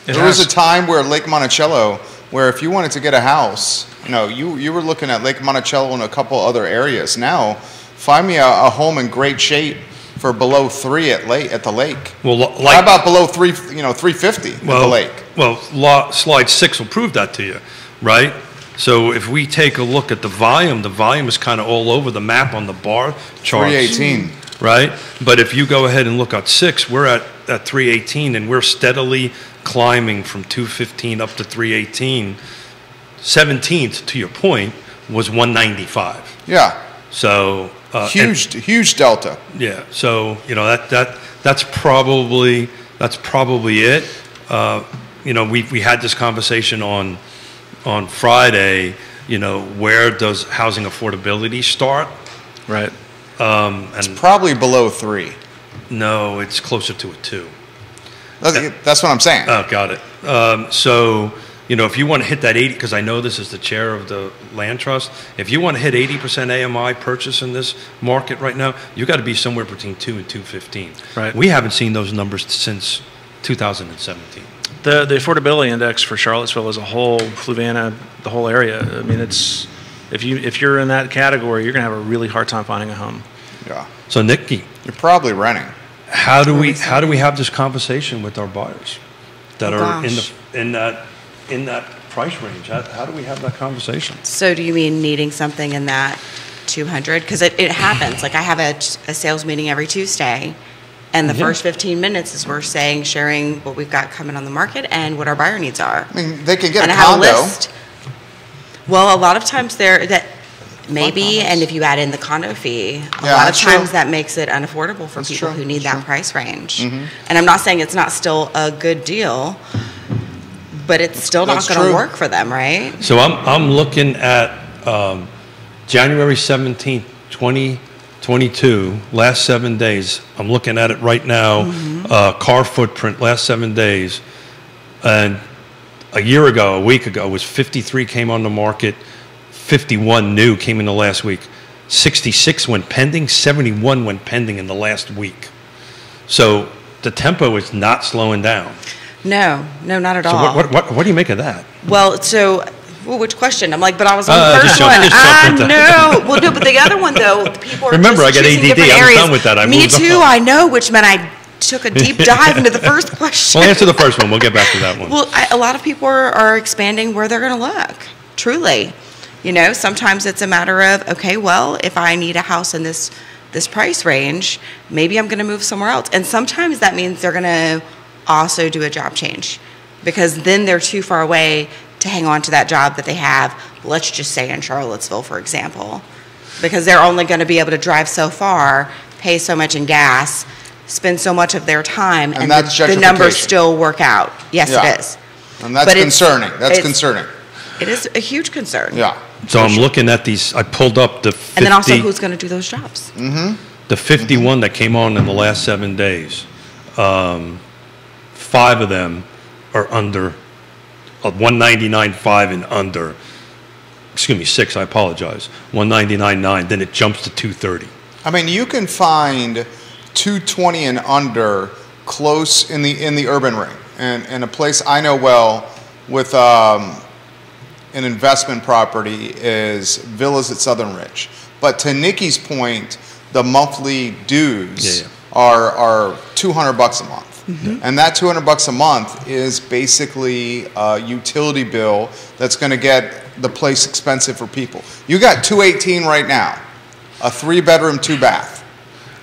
There was a time where Lake Monticello, where if you wanted to get a house, you were looking at Lake Monticello and a couple other areas. Now, find me a home in great shape for below 3 at the lake. Well, how about below 350 at the lake? Well, slide 6 will prove that to you, right? So if we take a look at the volume is kind of all over the map on the bar charts. 318. Right? But if you go ahead and look at 6, we're at 318, and we're steadily climbing from 215 up to 318. 17th, to your point, was 195. Yeah. So huge delta. Yeah. So that's probably it. We had this conversation on Friday. Where does housing affordability start? Right. It's probably below 3. No, it's closer to a 2. That's what I'm saying. Oh, got it. So, if you want to hit that 80, because I know this is the chair of the land trust, if you want to hit 80% AMI purchase in this market right now, you got to be somewhere between 2 and 215. Right. We haven't seen those numbers since 2017. The affordability index for Charlottesville as a whole, Fluvanna, the whole area. I mean, if you're in that category, you're going to have a really hard time finding a home. Yeah. So Nikki, you're probably renting. How do we have this conversation with our buyers that are in that price range? How do we have that conversation? So do you mean needing something in that 200? Because it happens. Like I have a sales meeting every Tuesday, and the first 15 minutes is we're sharing what we've got coming on the market and what our buyer needs are. I mean, they can get and a I have condo. A list. Well, a lot of times maybe, and if you add in the condo fee, a lot of times that makes it unaffordable for people who need that price range. Mm-hmm. And I'm not saying it's not still a good deal, but it's still not going to work for them, right? So I'm looking at January 17th, 2022, last 7 days. I'm looking at it right now, car footprint, last 7 days. And a week ago, was 53 came on the market, 51 new came in the last week, 66 went pending, 71 went pending in the last week. So the tempo is not slowing down. No, not at all. So what do you make of that? Well, which question? I'm like, but I was on the first one. I know. Well, no, but the other one though, people are remember I got ADD. I'm done with that. Me too. I know, which meant I took a deep dive into the first question. Well, answer the first one. We'll get back to that one. Well, a lot of people are expanding where they're going to look. Truly, sometimes it's a matter of, okay, well, if I need a house in this price range, maybe I'm going to move somewhere else. And sometimes that means they're going to also do a job change, because then they're too far away to hang on to that job that they have. Let's just say in Charlottesville, for example, because they're only going to be able to drive so far, pay so much in gas, spend so much of their time, and the numbers still work out. Yes, it is. And that's concerning. That's concerning. It is a huge concern. Yeah. So I'm looking at these. I pulled up the 50. And then also, who's going to do those jobs? Mm-hmm. The 51 that came on in the last 7 days. 5 of them are under 199.5 and under. Excuse me, 6. I apologize. 199.9. Then it jumps to 230. I mean, you can find 220 and under close in the urban ring, and a place I know well with an investment property is Villas at Southern Ridge. But to Nikki's point, the monthly dues are $200 a month. And that $200 a month is basically a utility bill that's going to get the place expensive for people. You got 218 right now, a 3-bedroom, 2-bath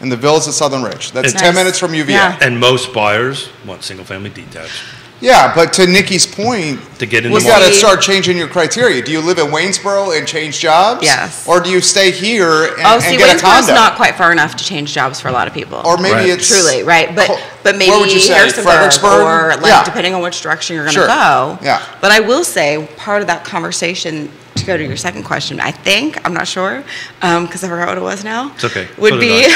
in the Villas at Southern Ridge. That's 10 minutes from UVA. Yeah. And most buyers want single-family detached. Yeah, but to Nikki's point, To get in you the got to market. start changing your criteria. Do you live in Waynesboro and change jobs? Yes. Or do you stay here and, Oh, see, and get a Waynesboro's condo? not quite far enough to change jobs for a lot of people. Or maybe Right. it's Truly, right? But maybe What would you say, Harrisonburg, Fredericksburg? or like Yeah. depending on which direction you're going to Sure. go. Yeah. But I will say part of that conversation, to go to your second question, I think, I'm not sure, because I forgot what it was now. It's okay. Would So be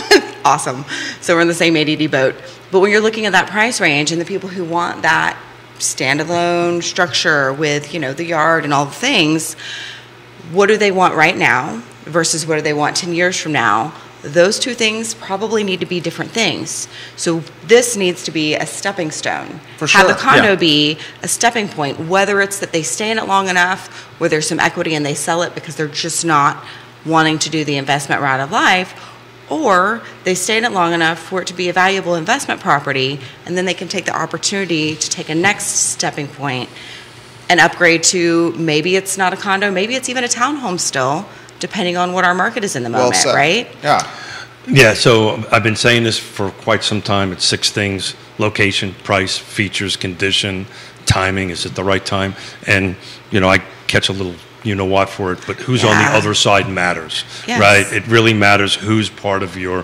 did awesome. So we're in the same ADD boat. But when you're looking at that price range and the people who want that standalone structure with, the yard and all the things, what do they want right now versus what do they want 10 years from now? Those two things probably need to be different things. So this needs to be a stepping stone. For Have the sure. condo Yeah. be a stepping point, whether it's that they stay in it long enough where there's some equity and they sell it because they're just not wanting to do the investment route of life, or they stay in it long enough for it to be a valuable investment property, and then they can take the opportunity to take a next stepping point and upgrade to, maybe it's not a condo, maybe it's even a townhome still, depending on what our market is in the moment, said. right? Yeah. Yeah, so I've been saying this for quite some time. It's 6 things: location, price, features, condition, timing. Is it the right time? And, I catch a little you-know-what for it, but who's on the Yeah. other side matters, Yes. right? It really matters who's part of your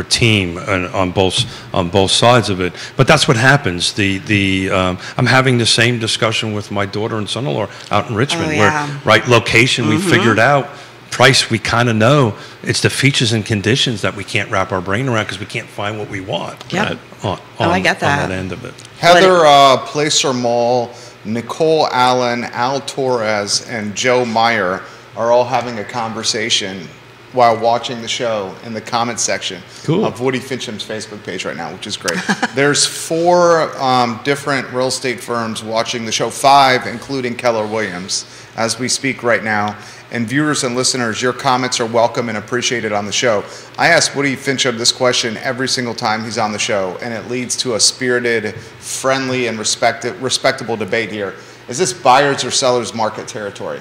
team and on both sides of it. But that's what happens. I'm having the same discussion with my daughter and son-in-law out in Richmond, yeah. where, right, location, we figured out. Price, we kind of know. It's the features and conditions that we can't wrap our brain around because we can't find what we want. Yep. Right, I get that. On that end of it. Heather Placer Mall, Nicole Allen, Al Torres, and Joe Meyer are all having a conversation while watching the show in the comments section Cool. of Woody Fincham's Facebook page right now, which is great. There's 4 different real estate firms watching the show, 5, including Keller Williams, as we speak right now. And viewers and listeners, your comments are welcome and appreciated on the show. I ask Woody Fincham this question every single time he's on the show, and it leads to a spirited, friendly, and respectable debate here. Is this buyer's or seller's market territory?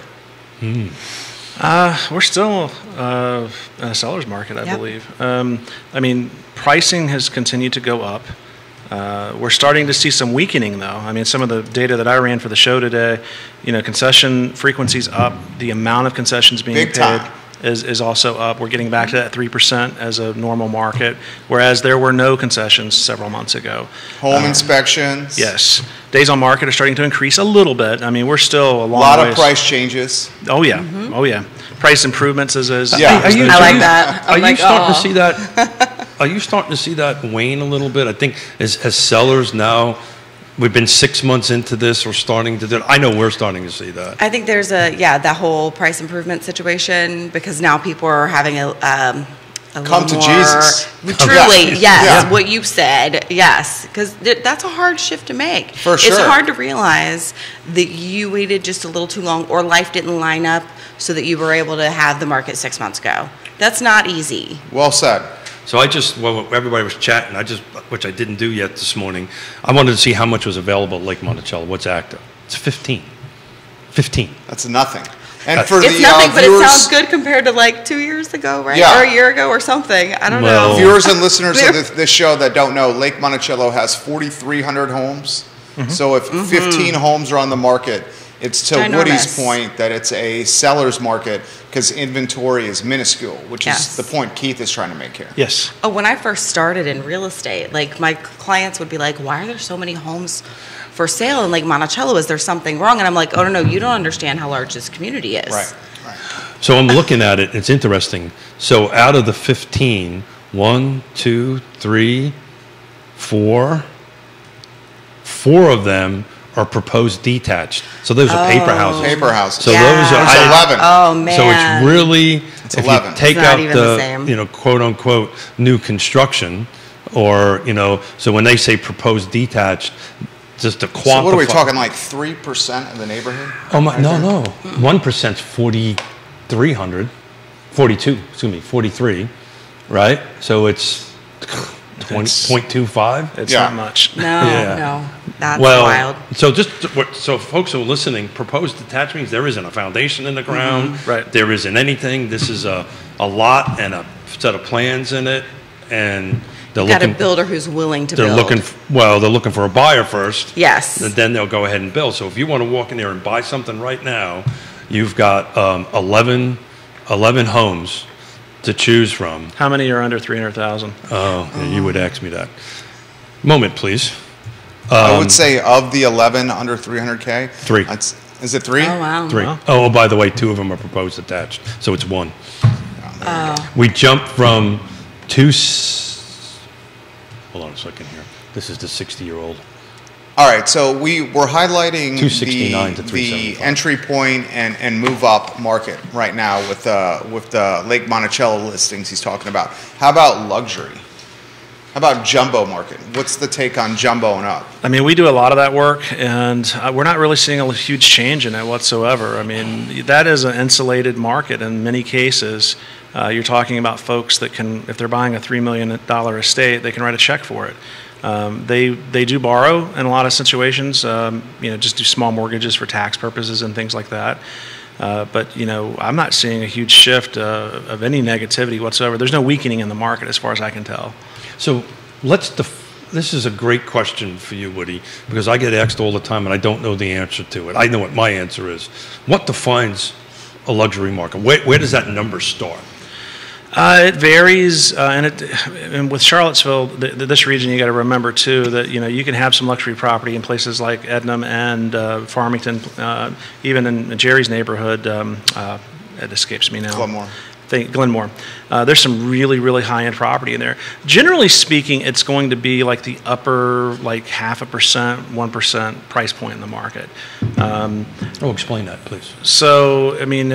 We're still in a seller's market, I Yep. believe. Pricing has continued to go up. We're starting to see some weakening, though. Some of the data that I ran for the show today, concession frequency's up. The amount of concessions being Big paid time. is also up. We're getting back to that 3% as a normal market, whereas there were no concessions several months ago. Home inspections? Yes. Days on market are starting to increase a little bit. We're still a A long lot ways. of price changes. Oh, yeah. Oh, yeah. Price improvements is Yeah. Are you- I like that. Are I'm you like, starting "Aw." to see that? Are you starting to see that wane a little bit? I think as sellers now, we've been 6 months into this, we're starting to do. I know we're starting to see that. I think there's that whole price improvement situation, because now people are having a Come to little Jesus. Truly, yes, Yeah. what you've said, yes, because that's a hard shift to make. For It's sure. hard to realize that you waited just a little too long, or life didn't line up so that you were able to have the market 6 months ago. That's not easy. Well said. So while everybody was chatting, which I didn't do yet this morning, I wanted to see how much was available at Lake Monticello. What's active? It's 15. 15. That's nothing. And for It's the nothing, but it viewers, sounds good compared to like 2 years ago, right? Yeah. Or a year ago or something. I don't Well- know. viewers and listeners of this show that don't know, Lake Monticello has 4,300 homes. So if 15 homes are on the market, it's to Ginormous. Woody's point that it's a seller's market because inventory is minuscule, which Yes. is the point Keith is trying to make here. Yes. Oh, when I first started in real estate, like my clients would be like, "Why are there so many homes for sale in Lake Monticello? Is there something wrong?" And I'm like, "Oh no, you don't understand how large this community is." Right, right. So I'm looking at it. It's interesting. So out of the 15, 1, 2, 3, 4 of them are proposed detached. So those are paper houses. Paper houses. So Yeah. those are There's 11. Oh man. So it's really, It's if 11. you take It's not out even the same. quote unquote new construction, or so when they say proposed detached, just to quantify. So what are we talking, like 3% of the neighborhood? Oh my, no. 1%'s 4,300, 42. Excuse me, 43, right? So it's 0.25. It's Yeah. not much. No, that's Well, wild. so so folks who are listening, proposed detached means there isn't a foundation in the ground. Right. There isn't anything. This is a lot and a set of plans in it, and they're Got a looking. builder who's willing to They're build. they're looking for a buyer first. Yes. And then they'll go ahead and build. So if you want to walk in there and buy something right now, you've got 11 homes to choose from. How many are under 300,000? Oh, yeah, you would ask me that. Moment, please. I would say of the 11 under 300K, 3. Is it 3? Oh, wow. 3. Wow. Oh, by the way, 2 of them are proposed attached, so it's 1. Oh. We jumped from hold on a second here. This is the 60-year-old. All right, so we're highlighting 269 to the 375. entry point and move up market right now with the Lake Monticello listings he's talking about. How about luxury? How about jumbo market? What's the take on jumbo and up? I mean, we do a lot of that work, and we're not really seeing a huge change in it whatsoever. I mean, that is an insulated market in many cases. You're talking about folks that can, if they're buying a $3 million estate, they can write a check for it. They do borrow in a lot of situations, just do small mortgages for tax purposes and things like that. But, I'm not seeing a huge shift of any negativity whatsoever. There's no weakening in the market as far as I can tell. So this is a great question for you, Woody, because I get asked all the time and I don't know the answer to it. I know what my answer is. What defines a luxury market? Where does that number start? It varies, and with Charlottesville, this region, you got to remember too that you can have some luxury property in places like Ednam and Farmington, even in Jerry's neighborhood. It escapes me now. Glenmore. There's some really, really high-end property in there. Generally speaking, it's going to be like the upper, like 0.5%, 1% price point in the market. Explain that, please. So, I mean,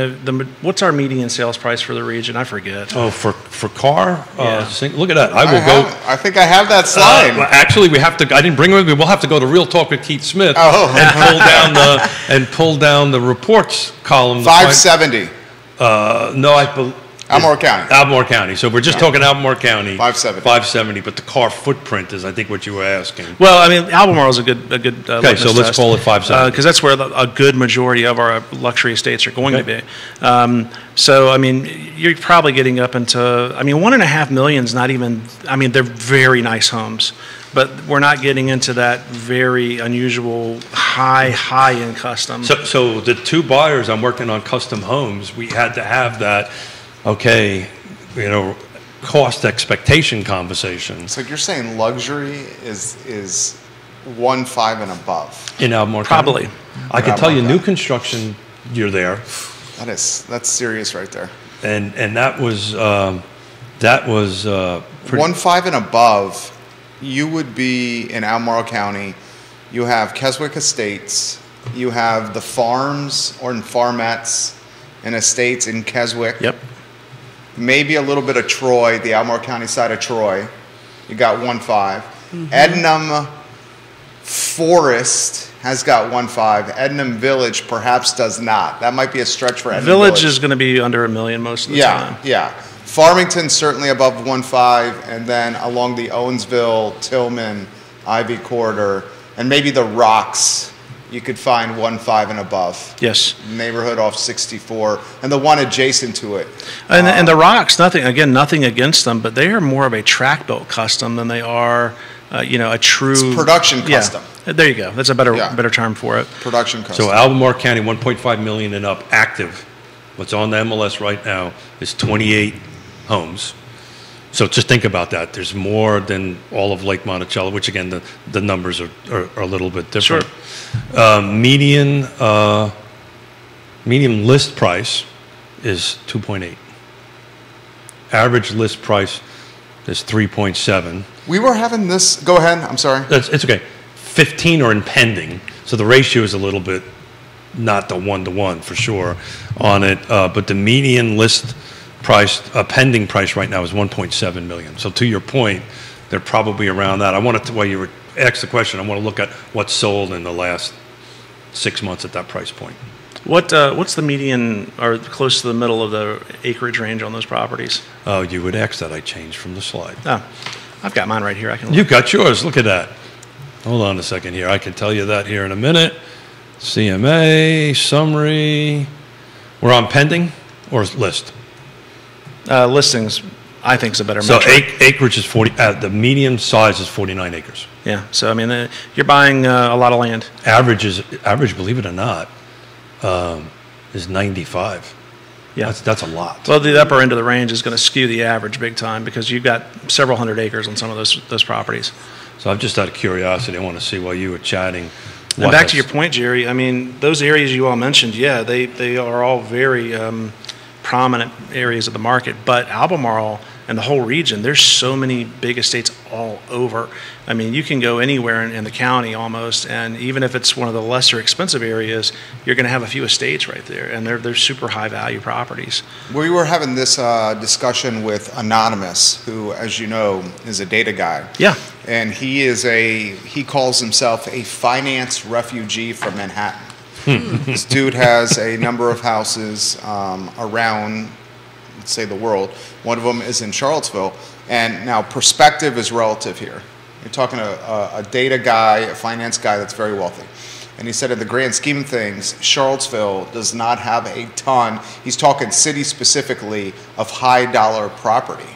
what's our median sales price for the region? I forget. Oh, for car? Yeah. Look at that. I think I have that slide. Actually, we have to. I didn't bring it with me. We'll have to go to Real Talk with Keith Smith and pull down the reports column. 570. Albemarle County. Albemarle County. So we're just talking Albemarle County. 570. 570, but the car footprint is, I think, what you were asking. Well, I mean, Albemarle is a good. Okay, so let's call it 570 because that's where a good majority of our luxury estates are going to be. So I mean, you're probably getting up into. I mean, $1.5 million is not even. I mean, they're very nice homes, but we're not getting into that very unusual high-end custom. So the 2 buyers I'm working on custom homes, we had to have that. Okay, cost expectation conversation. So you're saying luxury is 1.5 and above? In Albemarle Probably. County? I can tell you, new construction, you're there. That's serious right there. And that was pretty. 1.5 and above, you would be in Albemarle County. You have Keswick Estates. You have the farms or farmettes and estates in Keswick. Yep. Maybe a little bit of Troy, the Albemarle County side of Troy. You got 1.5. Ednam Forest has got 1.5. Ednam Village perhaps does not. That might be a stretch for Ednam Village is going to be under $1 million most of the time. Yeah. Farmington certainly above 1.5, and then along the Owensville, Tillman, Ivy corridor, and maybe the Rocks, you could find 1.5 and above. Yes. Neighborhood off 64, and the one adjacent to it. And the Rocks, nothing against them, but they are more of a track built custom than they are, a true It's production custom. Yeah, there you go. That's a better term for it. Production custom. So Albemarle County, 1.5 million and up, active. What's on the MLS right now is 28 homes. So just think about that. There's more than all of Lake Monticello, which again, the numbers are a little bit different. Sure. Median list price is 2.8. Average list price is 3.7. We were having this. Go ahead. I'm sorry. It's okay. 15 are in pending, so the ratio is a little bit not the 1-to-1 for sure on it. But the median list price, pending price right now is 1.7 million. So to your point, they're probably around that. While you were asked the question, I want to look at what's sold in the last 6 months at that price point. What's the median or close to the middle of the acreage range on those properties? Oh, you would ask that. I changed from the slide. I've got mine right here. I can. You got yours. Look at that. Hold on a second here. I can tell you that here in a minute. CMA summary. We're on pending or list. Listings, I think, is a better metric. So acreage is 40. The median size is 49 acres. Yeah. So I mean, you're buying a lot of land. Average, believe it or not, is 95. Yeah, that's a lot. Well, the upper end of the range is going to skew the average big time because you've got several hundred acres on some of those properties. So I'm just out of curiosity. I want to see while you were chatting. And back to your point, Jerry, I mean, those areas you all mentioned, yeah, they are all very prominent areas of the market. But Albemarle and the whole region, there's so many big estates all over. I mean, you can go anywhere in the county almost, and even if it's one of the lesser expensive areas, you're going to have a few estates right there, and they're super high value properties. We were having this discussion with Anonymous, who, as you know, is a data guy. Yeah. And he calls himself a finance refugee from Manhattan. This dude has a number of houses around, let's say, the world. One of them is in Charlottesville. And now perspective is relative here. You're talking a data guy, a finance guy that's very wealthy. And he said in the grand scheme of things, Charlottesville does not have a ton, he's talking city specifically, of high dollar property.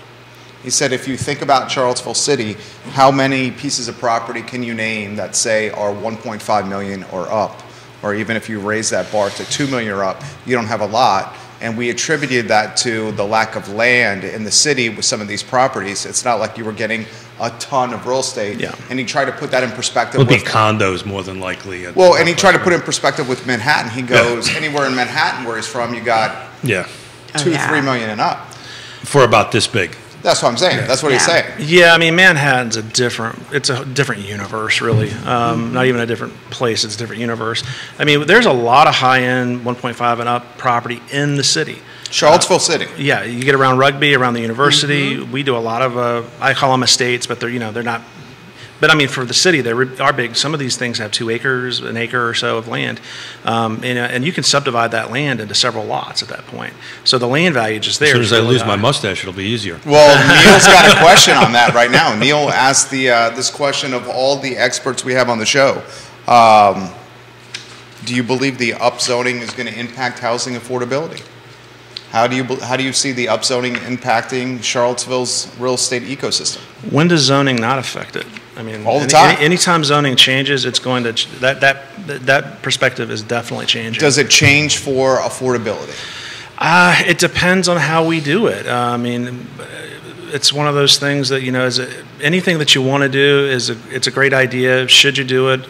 He said if you think about Charlottesville City, how many pieces of property can you name that say are 1.5 million or up? Or even if you raise that bar to 2 million or up, you don't have a lot. And we attributed that to the lack of land in the city with some of these properties. It's not like you were getting a ton of real estate. Yeah. And he tried to put that in perspective. It would be condos more than likely. Well, and he tried to put it in perspective with Manhattan. He goes, anywhere in Manhattan where he's from, you got 2, 3 million and up. For about this big. That's what I'm saying. That's what he's saying. Yeah, I mean, Manhattan's a different universe, really. Not even a different place, it's a different universe. I mean, there's a lot of high-end 1.5 and up property in the city. Charlottesville City. Yeah, you get around Rugby, around the university. We do a lot of, I call them estates, but they're not. But I mean, for the city, they are big. Some of these things have 2 acres, an acre or so of land, and you can subdivide that land into several lots at that point. So the land value just there. As soon as I lose my mustache, it'll be easier. Well, Neil's got a question on that right now. Neil asked this question of all the experts we have on the show. Do you believe the upzoning is going to impact housing affordability? How do you see the upzoning impacting Charlottesville's real estate ecosystem? When does zoning not affect it? I mean, all the time. Anytime zoning changes, it's going to that perspective is definitely changing. Does it change for affordability? It depends on how we do it. I mean, it's one of those things that anything that you want to do it's a great idea. Should you do it?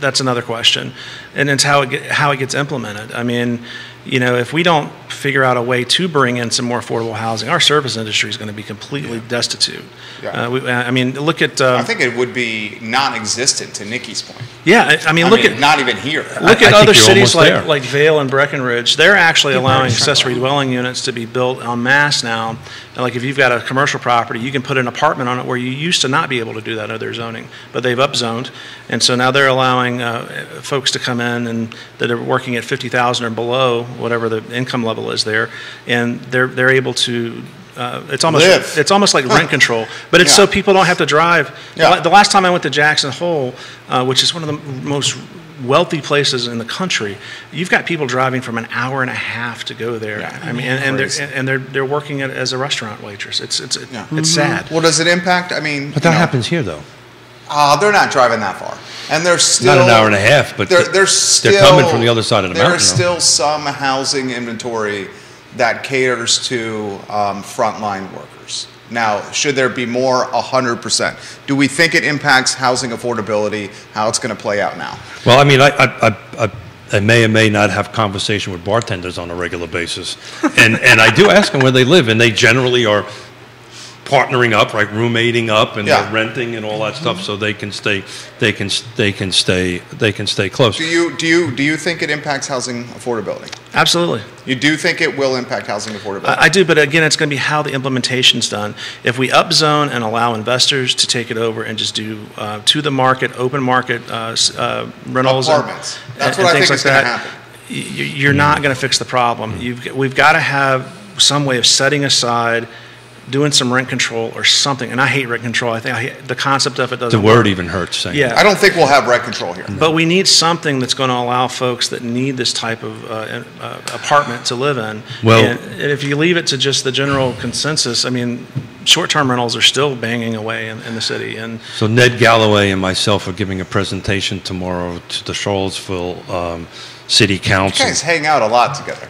That's another question, and it's how it gets implemented. I mean, if we don't figure out a way to bring in some more affordable housing, our service industry is going to be completely destitute. Yeah. I mean, look at. I think it would be non-existent, to Nikki's point. Yeah, I mean, look at not even here. Look at other cities like Vail and Breckenridge. They're actually allowing accessory dwelling units to be built en masse now. And like if you've got a commercial property, you can put an apartment on it where you used to not be able to do that under their zoning, but they've upzoned, and so now they're allowing folks to come in and that are working at 50,000 or below, whatever the income level is there, and they're able to. It's almost like rent control, but it's so people don't have to drive. Yeah. The last time I went to Jackson Hole, which is one of the most wealthy places in the country, you've got people driving from an hour and a half to go there. Yeah. I mean, and they're working as a restaurant waitress. It's sad. Well, does it impact? I mean, but that happens here though. They're not driving that far, and they're still not an hour and a half, but they're coming from the other side of the mountain. There's still some housing inventory that caters to frontline workers. Now, should there be more? 100%. Do we think it impacts housing affordability? How it's going to play out now? Well, I mean, I may or may not have conversation with bartenders on a regular basis, and I do ask them where they live, and they generally are partnering up, right, roommating up, and they're renting and all that stuff, so they can stay close. Do you think it impacts housing affordability? Absolutely. You do think it will impact housing affordability? I do, but again, it's going to be how the implementation's done. If we upzone and allow investors to take it over and just do to the market, open market rentals, apartments, that's what I think is going to happen. You're not going to fix the problem. We've got to have some way of setting aside doing some rent control or something. And I hate rent control. I think the concept of it doesn't The word work. even hurts saying Yeah. that. I don't think we'll have rent control here. But we need something that's going to allow folks that need this type of apartment to live in. Well- and if you leave it to just the general consensus, I mean, short-term rentals are still banging away in the city. And So Ned Galloway and myself are giving a presentation tomorrow to the Charlottesville City You Council. guys hang out a lot together,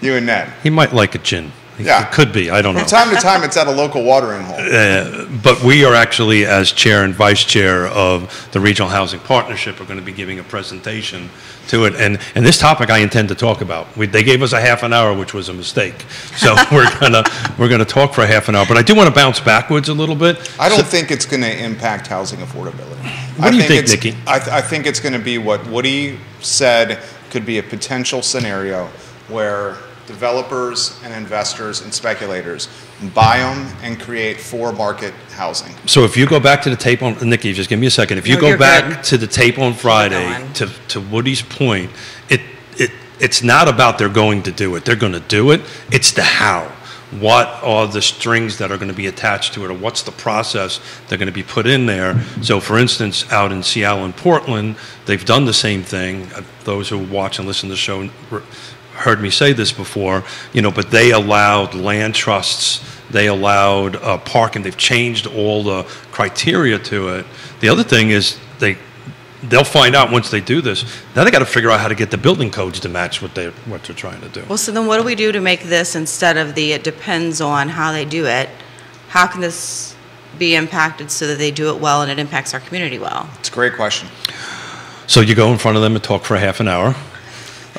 you and Ned. He might like a gin. Yeah. It could be. I don't know. From time to time, it's at a local watering hole. But we are actually, as chair and vice chair of the Regional Housing Partnership, are going to be giving a presentation to it. And this topic I intend to talk about. They gave us a half an hour, which was a mistake. So we're gonna talk for a half an hour. But I do want to bounce backwards a little bit. I don't think it's going to impact housing affordability. What do you think, Nikki? I think it's going to be what Woody said could be a potential scenario where developers and investors and speculators buy them and create for market housing. So if you go back to the tape on, Nikki, just give me a second. If you No, go you're back good. to the tape on Friday, going. to Woody's point, it's not about they're going to do it. They're going to do it. It's the how. What are the strings that are going to be attached to it, or what's the process they're going to be put in there? So, for instance, out in Seattle and Portland, they've done the same thing. Those who watch and listen to the show heard me say this before, but they allowed land trusts, they allowed parking, they've changed all the criteria to it. The other thing is they'll find out once they do this, now they got to figure out how to get the building codes to match what they're trying to do. Well, so then what do we do to make this, instead of it depends on how they do it, how can this be impacted so that they do it well and it impacts our community well? It's a great question. So you go in front of them and talk for a half an hour.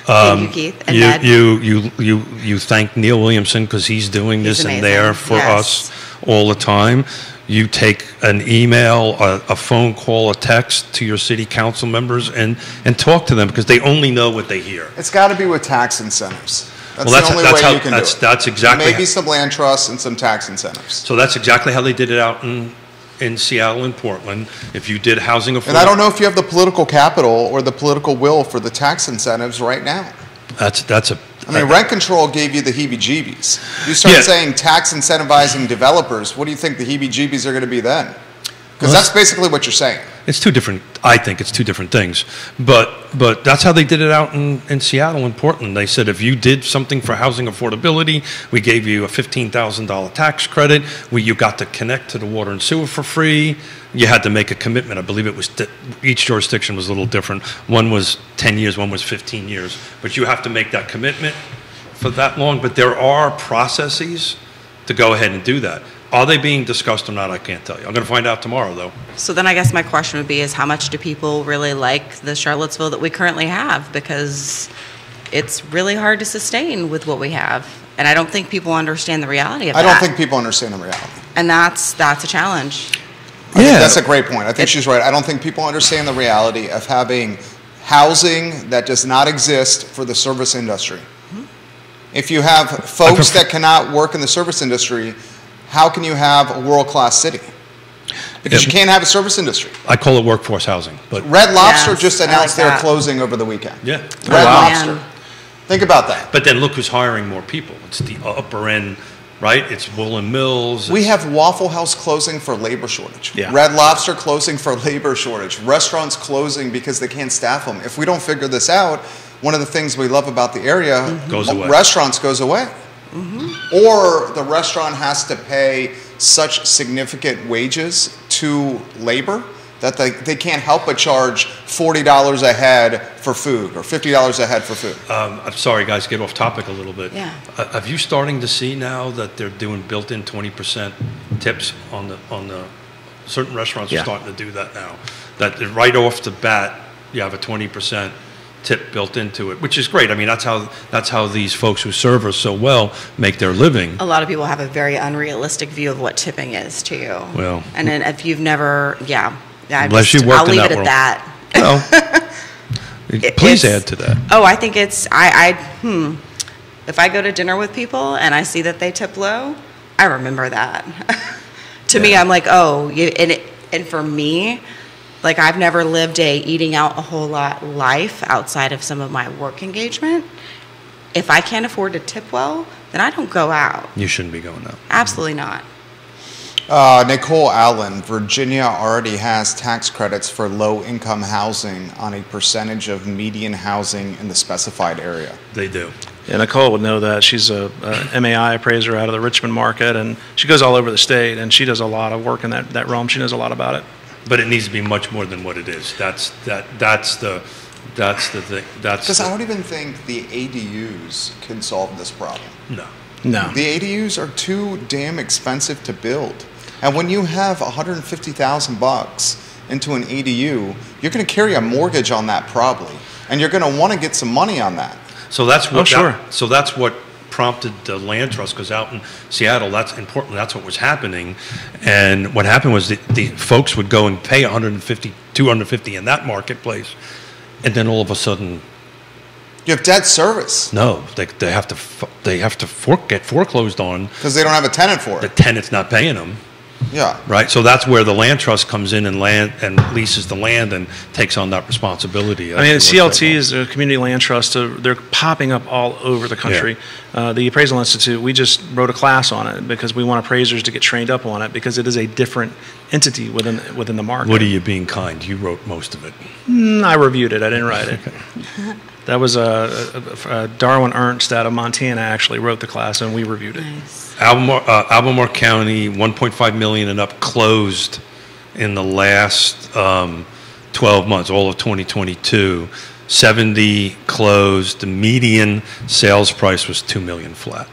Thank you, Keith. And Ned. You thank Neil Williamson because he's doing this He's and amazing. there for Yes. us all the time. You take an email, a phone call, a text to your city council members and talk to them because they only know what they hear. It's got to be with tax incentives. That's Well, the only that's way how- you can do it. that's exactly Maybe some land trusts and some tax incentives. So that's exactly how they did it out in Seattle and Portland. If you did housing affordable. And I don't know if you have the political capital or the political will for the tax incentives right now. I mean, rent control gave you the heebie-jeebies. You start saying tax incentivizing developers, what do you think the heebie-jeebies are going to be then? Because that's basically what you're saying. I think it's two different things. But that's how they did it out in Seattle and Portland. They said if you did something for housing affordability, we gave you a $15,000 tax credit. You got to connect to the water and sewer for free. You had to make a commitment. I believe it was each jurisdiction was a little different. One was 10 years, one was 15 years. But you have to make that commitment for that long. But there are processes to go ahead and do that. Are they being discussed or not? I can't tell you. I'm going to find out tomorrow, though. So then I guess my question would be is how much do people really like the Charlottesville that we currently have? Because it's really hard to sustain with what we have. And I don't think people understand the reality of that. I don't think people understand the reality. And that's a challenge. I think that's a great point. I think she's right. I don't think people understand the reality of having housing that does not exist for the service industry. If you have folks that cannot work in the service industry, how can you have a world-class city? Because you can't have a service industry. I call it workforce housing. But Red Lobster Yes, just I announced like they're that. closing over the weekend. yeah. Red Wow. Lobster. Man. Think about that. But then look who's hiring more people. It's the upper end, right? It's Woolen Mills. We have Waffle House closing for labor shortage. Yeah. Red Lobster closing for labor shortage. Restaurants closing because they can't staff them. If we don't figure this out, one of the things we love about the area, Goes away. restaurants goes away. Or the restaurant has to pay such significant wages to labor that they can't help but charge $40 a head for food or $50 a head for food. I'm sorry, guys, get off topic a little bit. Yeah. Have you starting to see now that they're doing built-in 20% tips on the certain restaurants are Yeah. starting to do that now? That right off the bat, you have a 20% tip built into it, which is great. I mean, that's how these folks who serve us so well make their living. A lot of people have a very unrealistic view of what tipping is to you. Well. And then if you've never, Unless you worked I'll in leave that it world. at that. Well, please add to that. Oh, I think it's, if I go to dinner with people and I see that they tip low, I remember that. To me, I'm like, and for me, like I've never lived a eating out a whole lot life outside of some of my work engagement. If I can't afford to tip well, then I don't go out. You shouldn't be going out. Absolutely not. Nicole Allen, Virginia already has tax credits for low-income housing on a percentage of median housing in the specified area. They do. Yeah, Nicole would know that. She's a MAI appraiser out of the Richmond market, and she goes all over the state, and she does a lot of work in that realm. She knows a lot about it. But it needs to be much more than what it is. That's the thing. Because I don't even think the ADUs can solve this problem. No. The ADUs are too damn expensive to build. And when you have $150,000 into an ADU, you're going to carry a mortgage on that probably, and you're going to want to get some money on that. So that's what. So that's what prompted the land trust, because out in Seattle, that's important. That's what was happening, and what happened was the folks would go and pay $150, $250 in that marketplace, and then all of a sudden, you have debt service. No, they have to get foreclosed on because they don't have a tenant for it. The tenant's not paying them. Yeah. Right. So that's where the land trust comes in and leases the land and takes on that responsibility. I mean, CLTs, the community land trusts, they're popping up all over the country. Yeah. The Appraisal Institute, we just wrote a class on it because we want appraisers to get trained up on it because it is a different entity within the market. What are you being kind? You wrote most of it. I reviewed it. I didn't write it. That was Darwin Ernst out of Montana actually wrote the class, and we reviewed it. Nice. Albemarle County, $1.5 million and up closed in the last 12 months, all of 2022. 70 closed. The median sales price was $2 million flat.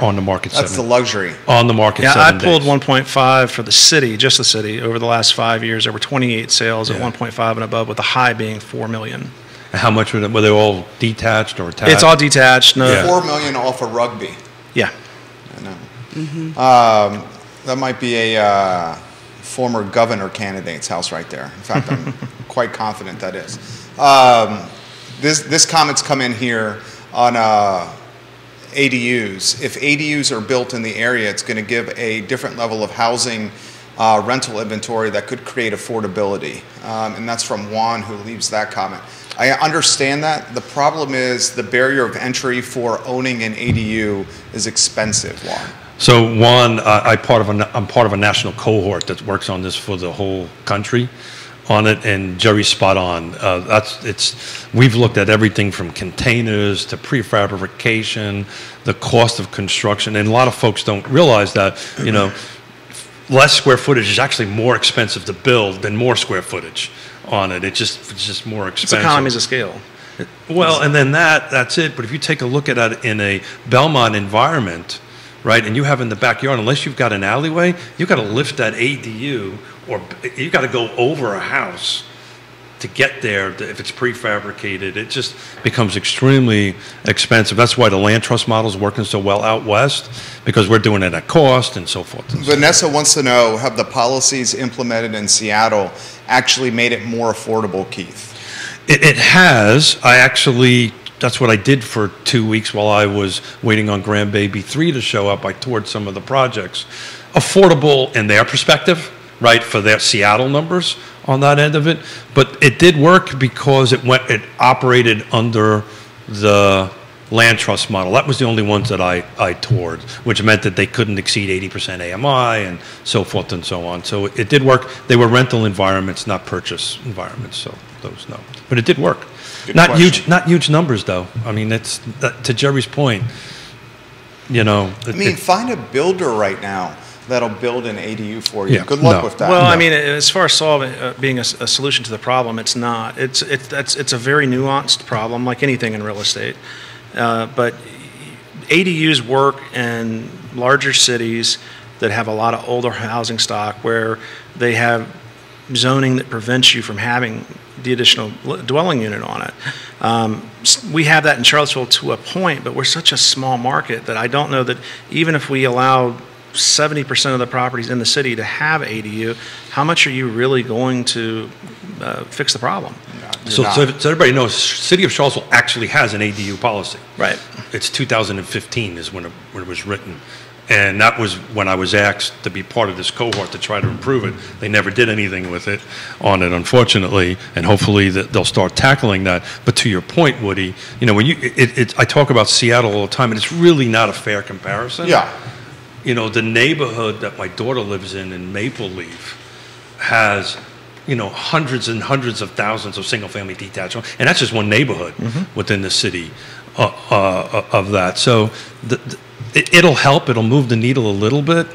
On the market. That's the luxury. On the market. Yeah, I pulled 1.5 for the city, just the city. Over the last 5 years, there were 28 sales at 1.5 and above, with the high being $4 million. How much were they all detached or attached? It's all detached. No. $4 million off of Rugby. Yeah. I know. Mm-hmm. That might be a former governor candidate's house right there. In fact, I'm quite confident that is. This comment's come in here on ADUs. If ADUs are built in the area, it's going to give a different level of housing rental inventory that could create affordability. And that's from Juan, who leaves that comment. I understand that. The problem is the barrier of entry for owning an ADU is expensive, Juan. So Juan, I'm part of a national cohort that works on this for the whole country on it, and Jerry's spot on. We've looked at everything from containers to prefabrication, the cost of construction, and a lot of folks don't realize that, less square footage is actually more expensive to build than more square footage on it. It's just more expensive. It's economies of scale. Well, and then that's it. But if you take a look at it in a Belmont environment, right, and you have in the backyard, unless you've got an alleyway, you've got to lift that ADU, or you've got to go over a house to get there. If it's prefabricated, it just becomes extremely expensive. That's why the land trust model is working so well out west, because we're doing it at cost and so forth. Vanessa wants to know, have the policies implemented in Seattle actually made it more affordable, Keith? It has. That's what I did for 2 weeks while I was waiting on Grandbaby 3 to show up. I toured some of the projects. Affordable in their perspective, right, for their Seattle numbers on that end of it. But it did work because it operated under the land trust model. That was the only ones that I toured, which meant that they couldn't exceed 80% AMI and so forth and so on. So it did work. They were rental environments, not purchase environments. So those, no. But it did work. Not huge numbers, though. I mean, to Jerry's point, find a builder right now that'll build an ADU for you. Good luck with that. Well, I mean, as far as solving being a solution to the problem, it's not. It's a very nuanced problem, like anything in real estate. But ADUs work in larger cities that have a lot of older housing stock, where they have zoning that prevents you from having the additional dwelling unit on it. We have that in Charlottesville to a point, but we're such a small market that I don't know that even if we allowed 70% of the properties in the city to have ADU, how much are you really going to fix the problem? So everybody knows, City of Charlottesville actually has an ADU policy. Right. It's 2015 is when it was written. And that was when I was asked to be part of this cohort to try to improve it. They never did anything with it, unfortunately, and hopefully that they'll start tackling that. But to your point, Woody, you know, when I talk about Seattle all the time, and it's really not a fair comparison. Yeah. You know, the neighborhood that my daughter lives in Maple Leaf, has, you know, hundreds and hundreds of thousands of single-family detached homes, and that's just one neighborhood within the city of that. So it'll help. It'll move the needle a little bit.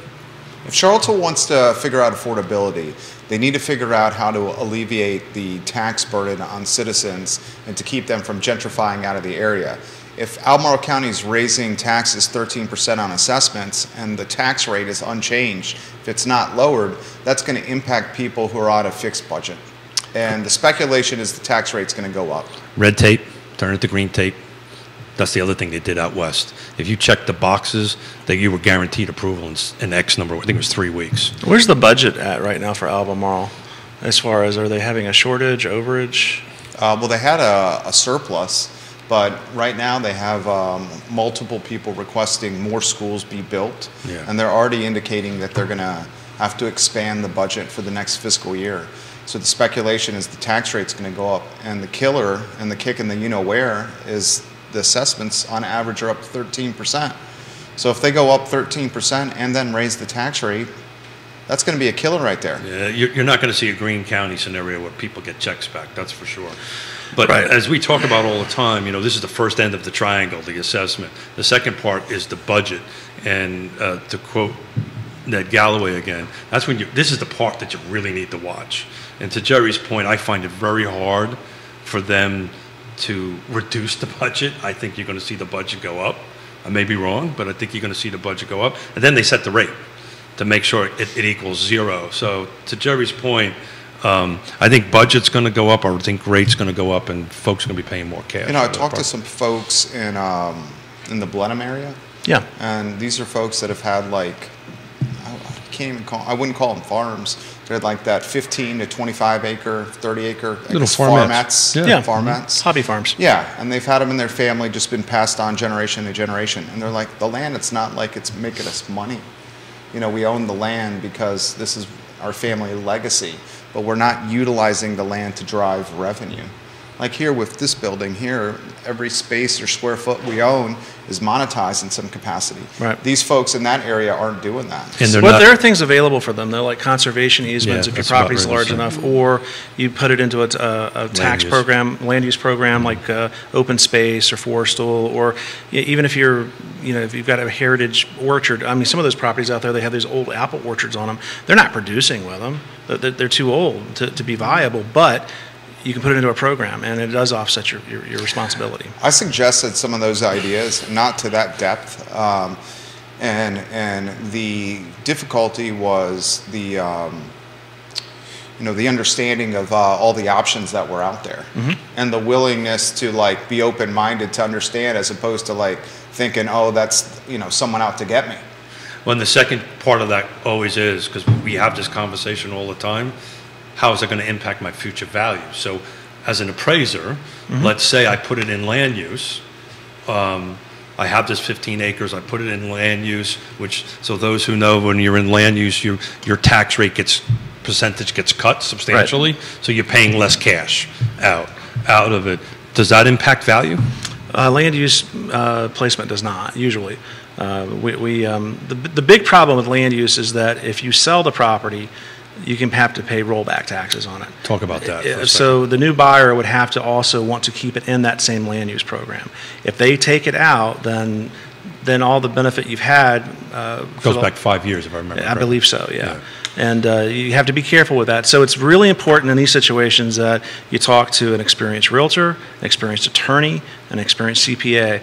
If Charlottesville wants to figure out affordability, they need to figure out how to alleviate the tax burden on citizens and to keep them from gentrifying out of the area. If Albemarle County is raising taxes 13% on assessments and the tax rate is unchanged, if it's not lowered, that's going to impact people who are on a fixed budget. And the speculation is the tax rate's going to go up. Red tape, turn it to green tape. That's the other thing they did out west. If you checked the boxes, that you were guaranteed approval in X number, I think it was 3 weeks. Where's the budget at right now for Albemarle? As far as, are they having a shortage, overage? Well, they had a surplus, but right now they have multiple people requesting more schools be built, and they're already indicating that they're going to have to expand the budget for the next fiscal year. So the speculation is the tax rate's going to go up, and the killer and the kick in the you-know-where is the assessments on average are up 13%. So if they go up 13% and then raise the tax rate, that's going to be a killer right there. Yeah, you're not going to see a Greene County scenario where people get checks back, that's for sure. But as we talk about all the time, you know, this is the first end of the triangle, the assessment. The second part is the budget. And to quote Ned Galloway again, that's when this is the part that you really need to watch. And to Jerry's point, I find it very hard for them to reduce the budget. I think you're going to see the budget go up. I may be wrong, but I think you're going to see the budget go up. And then they set the rate to make sure it equals zero. So to Jerry's point, I think budget's going to go up, or I think rate's going to go up, and folks are going to be paying more cash. You know, I talked to some folks in the Blenheim area. Yeah. And these are folks that have had, like, I wouldn't call them farms. They're like that 15 to 25 acre, 30 acre little farmettes. Farmettes. Hobby farms. Yeah, and they've had them in their family, just been passed on generation to generation. And they're like, the land, it's not like it's making us money. You know, we own the land because this is our family legacy, but we're not utilizing the land to drive revenue. Like here with this building here, every space or square foot we own is monetized in some capacity. Right. These folks in that area aren't doing that. And But there are things available for them. They're like conservation easements if your property's large enough, or you put it into a tax program, land use program like open space or forestal, or even if you're, you know, if you've got a heritage orchard. I mean, some of those properties out there, they have these old apple orchards on them. They're not producing with them. They're too old to be viable, but you can put it into a program, and it does offset your responsibility. I suggested some of those ideas, not to that depth, and the difficulty was the the understanding of all the options that were out there, and the willingness to like be open-minded to understand, as opposed to like thinking, oh, that's someone out to get me. Well, and the second part of that always is, because we have this conversation all the time, how is it going to impact my future value? So as an appraiser, let's say I put it in land use. I have this 15 acres, I put it in land use, so those who know, when you're in land use, your tax rate percentage gets cut substantially, so you're paying less cash out of it. Does that impact value? Land use placement does not, usually. The big problem with land use is that if you sell the property, you can have to pay rollback taxes on it. Talk about that. So the new buyer would have to also want to keep it in that same land use program. If they take it out, then all the benefit you've had goes back 5 years, if I remember. I believe so. Yeah. And you have to be careful with that. So it's really important in these situations that you talk to an experienced realtor, an experienced attorney, an experienced CPA.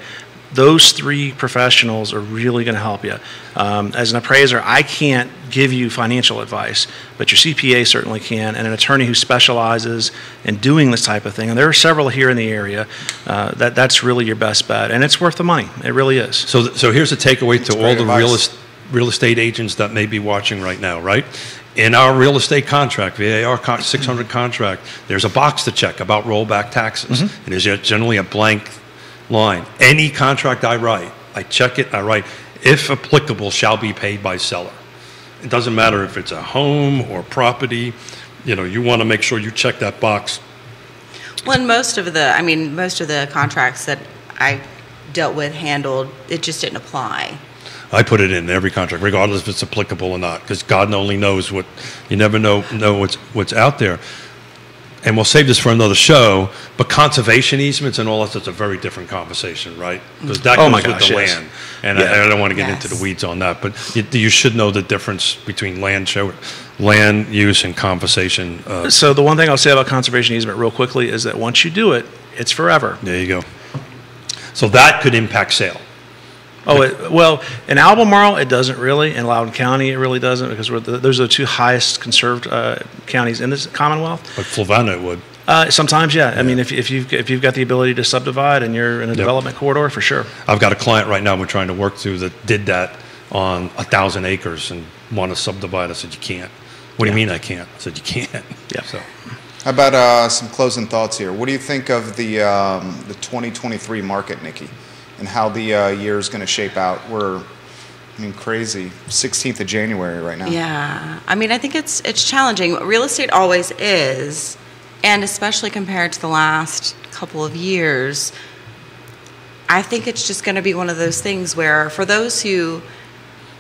Those three professionals are really going to help you. As an appraiser, I can't give you financial advice, but your CPA certainly can, and an attorney who specializes in doing this type of thing. And there are several here in the area. That's really your best bet, and it's worth the money. It really is. So here's a takeaway to all the real estate agents that may be watching right now, right? In our real estate contract, VAR 600 contract, there's a box to check about rollback taxes. And there's generally a blank line. Any contract I write, I check it, I write, if applicable, shall be paid by seller. It doesn't matter if it's a home or property. You want to make sure you check that box. Well, and most of the contracts that I dealt with, handled, it just didn't apply. I put it in every contract, regardless if it's applicable or not, because God only knows what. You never know what's out there. And we'll save this for another show. But conservation easements and all that's a very different conversation, right? Because that goes with the land, and I don't want to get into the weeds on that. But you should know the difference between land use and conversation. So the one thing I'll say about conservation easement real quickly is that once you do it, it's forever. There you go. So that could impact sale. Well, in Albemarle, it doesn't really. In Loudoun County, it really doesn't, because those are the two highest conserved counties in this Commonwealth. But Flavanna, it would. Sometimes, yeah. I mean, if you've got the ability to subdivide and you're in a development corridor, for sure. I've got a client right now we're trying to work through that did that on 1,000 acres and want to subdivide. I said, you can't. What do you mean I can't? I said, you can't. Yeah. So. How about some closing thoughts here? What do you think of the 2023 market, Nikki, and how the year is going to shape out? We're, crazy. 16th of January right now. Yeah. I think it's challenging. Real estate always is, and especially compared to the last couple of years, I think it's just going to be one of those things where for those who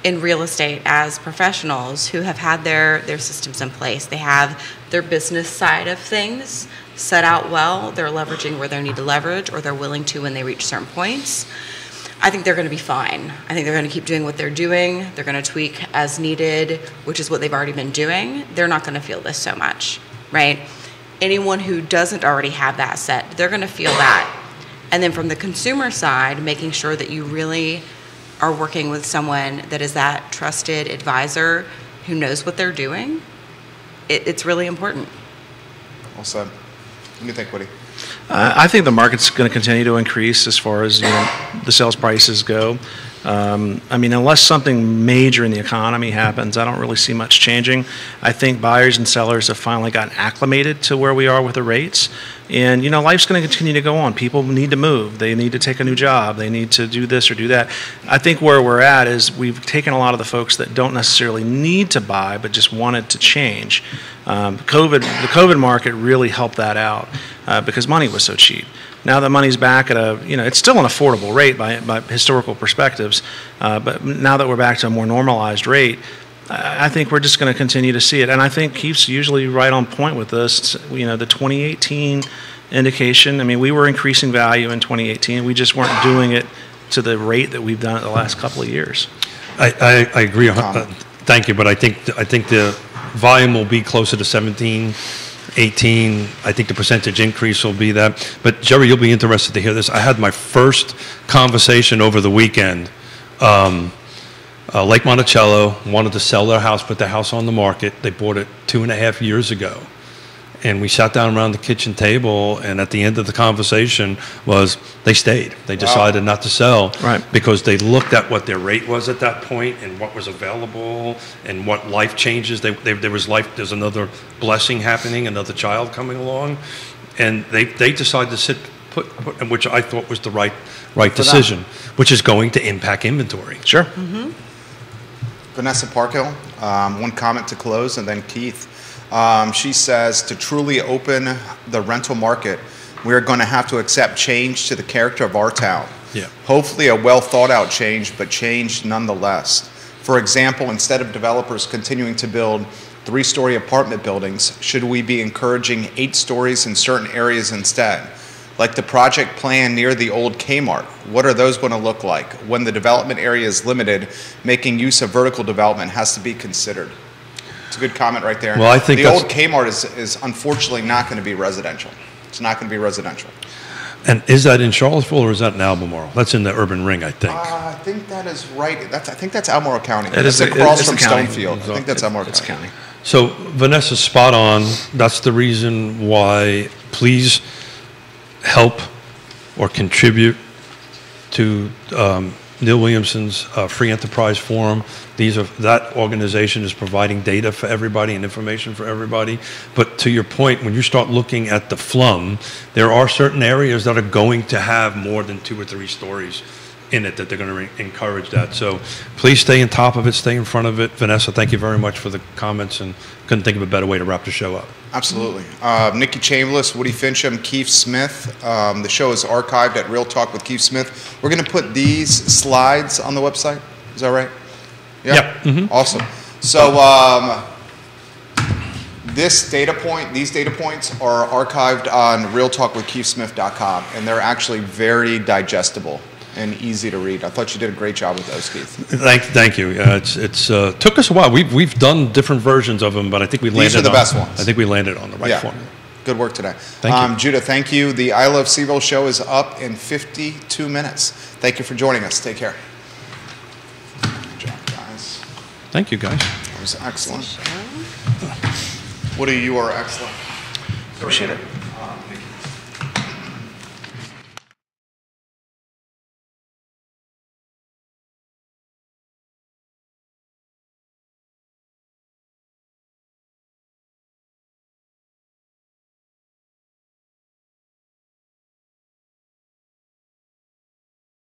in real estate as professionals who have had their systems in place, they have their business side of things set out well, they're leveraging where they need to leverage, or they're willing to when they reach certain points, I think they're going to be fine. I think they're going to keep doing what they're doing. They're going to tweak as needed, which is what they've already been doing. They're not going to feel this so much, right? Anyone who doesn't already have that set, they're going to feel that. And then from the consumer side, making sure that you really are working with someone that is that trusted advisor who knows what they're doing, it's really important. Well said. What do you think, Woody? I think the market's going to continue to increase as far as the sales prices go. Unless something major in the economy happens, I don't really see much changing. I think buyers and sellers have finally gotten acclimated to where we are with the rates. And, life's going to continue to go on. People need to move. They need to take a new job. They need to do this or do that. I think where we're at is we've taken a lot of the folks that don't necessarily need to buy but just wanted to change. The COVID market really helped that out because money was so cheap. Now that money's back at it's still an affordable rate by historical perspectives, but now that we're back to a more normalized rate, I think we're just going to continue to see it. And I think Keith's usually right on point with this. The 2018 indication, we were increasing value in 2018. We just weren't doing it to the rate that we've done it the last couple of years. I agree. Thank you, but I think the volume will be closer to 17, 18. I think the percentage increase will be that. But Jerry, you'll be interested to hear this. I had my first conversation over the weekend. Lake Monticello wanted to sell their house, put their house on the market. They bought it 2.5 years ago. And we sat down around the kitchen table, and at the end of the conversation was they stayed. They decided not to sell because they looked at what their rate was at that point and what was available and what life changes. There's another blessing happening, another child coming along. And they decided to put, which I thought was the right decision, which is going to impact inventory. Sure. Mm-hmm. Vanessa Parkhill, one comment to close, and then Keith. She says, to truly open the rental market, we are going to have to accept change to the character of our town. Yeah. Hopefully a well thought out change, but change nonetheless. For example, instead of developers continuing to build 3-story apartment buildings, should we be encouraging 8 stories in certain areas instead? Like the project plan near the old Kmart. What are those going to look like? When the development area is limited, making use of vertical development has to be considered. It's a good comment right there. Well, I think the old Kmart is unfortunately not going to be residential. It's not going to be residential. And is that in Charlottesville or is that in Albemarle? That's in the urban ring, I think. I think that is right. I think that's Albemarle County. It's across from Stonefield. I think that's Albemarle County. So Vanessa's spot on. That's the reason why please help or contribute to Neil Williamson's Free Enterprise Forum. That organization is providing data for everybody and information for everybody. But to your point, when you start looking at the FLUM, there are certain areas that are going to have more than 2 or 3 stories in it, that they're going to encourage that. So please stay on top of it, stay in front of it. Vanessa, thank you very much for the comments, and couldn't think of a better way to wrap the show up. Absolutely. Nikki Chambless, Woody Fincham, Keith Smith. The show is archived at Real Talk with Keith Smith. We're going to put these slides on the website. Is that right? Yeah. Yep. Mm-hmm. Awesome. So these data points are archived on realtalkwithkeithsmith.com, and they're actually very digestible and easy to read. I thought you did a great job with those, Keith. Thank you. It's took us a while. We've done different versions of them, but I think we landed. These are the best ones. I think we landed on the right formula. Good work today. Thank you. Judah, thank you. The I Love CVille show is up in 52 minutes. Thank you for joining us. Take care. Good job, guys. Thank you, guys. That was excellent. Woody, you are excellent. Appreciate it.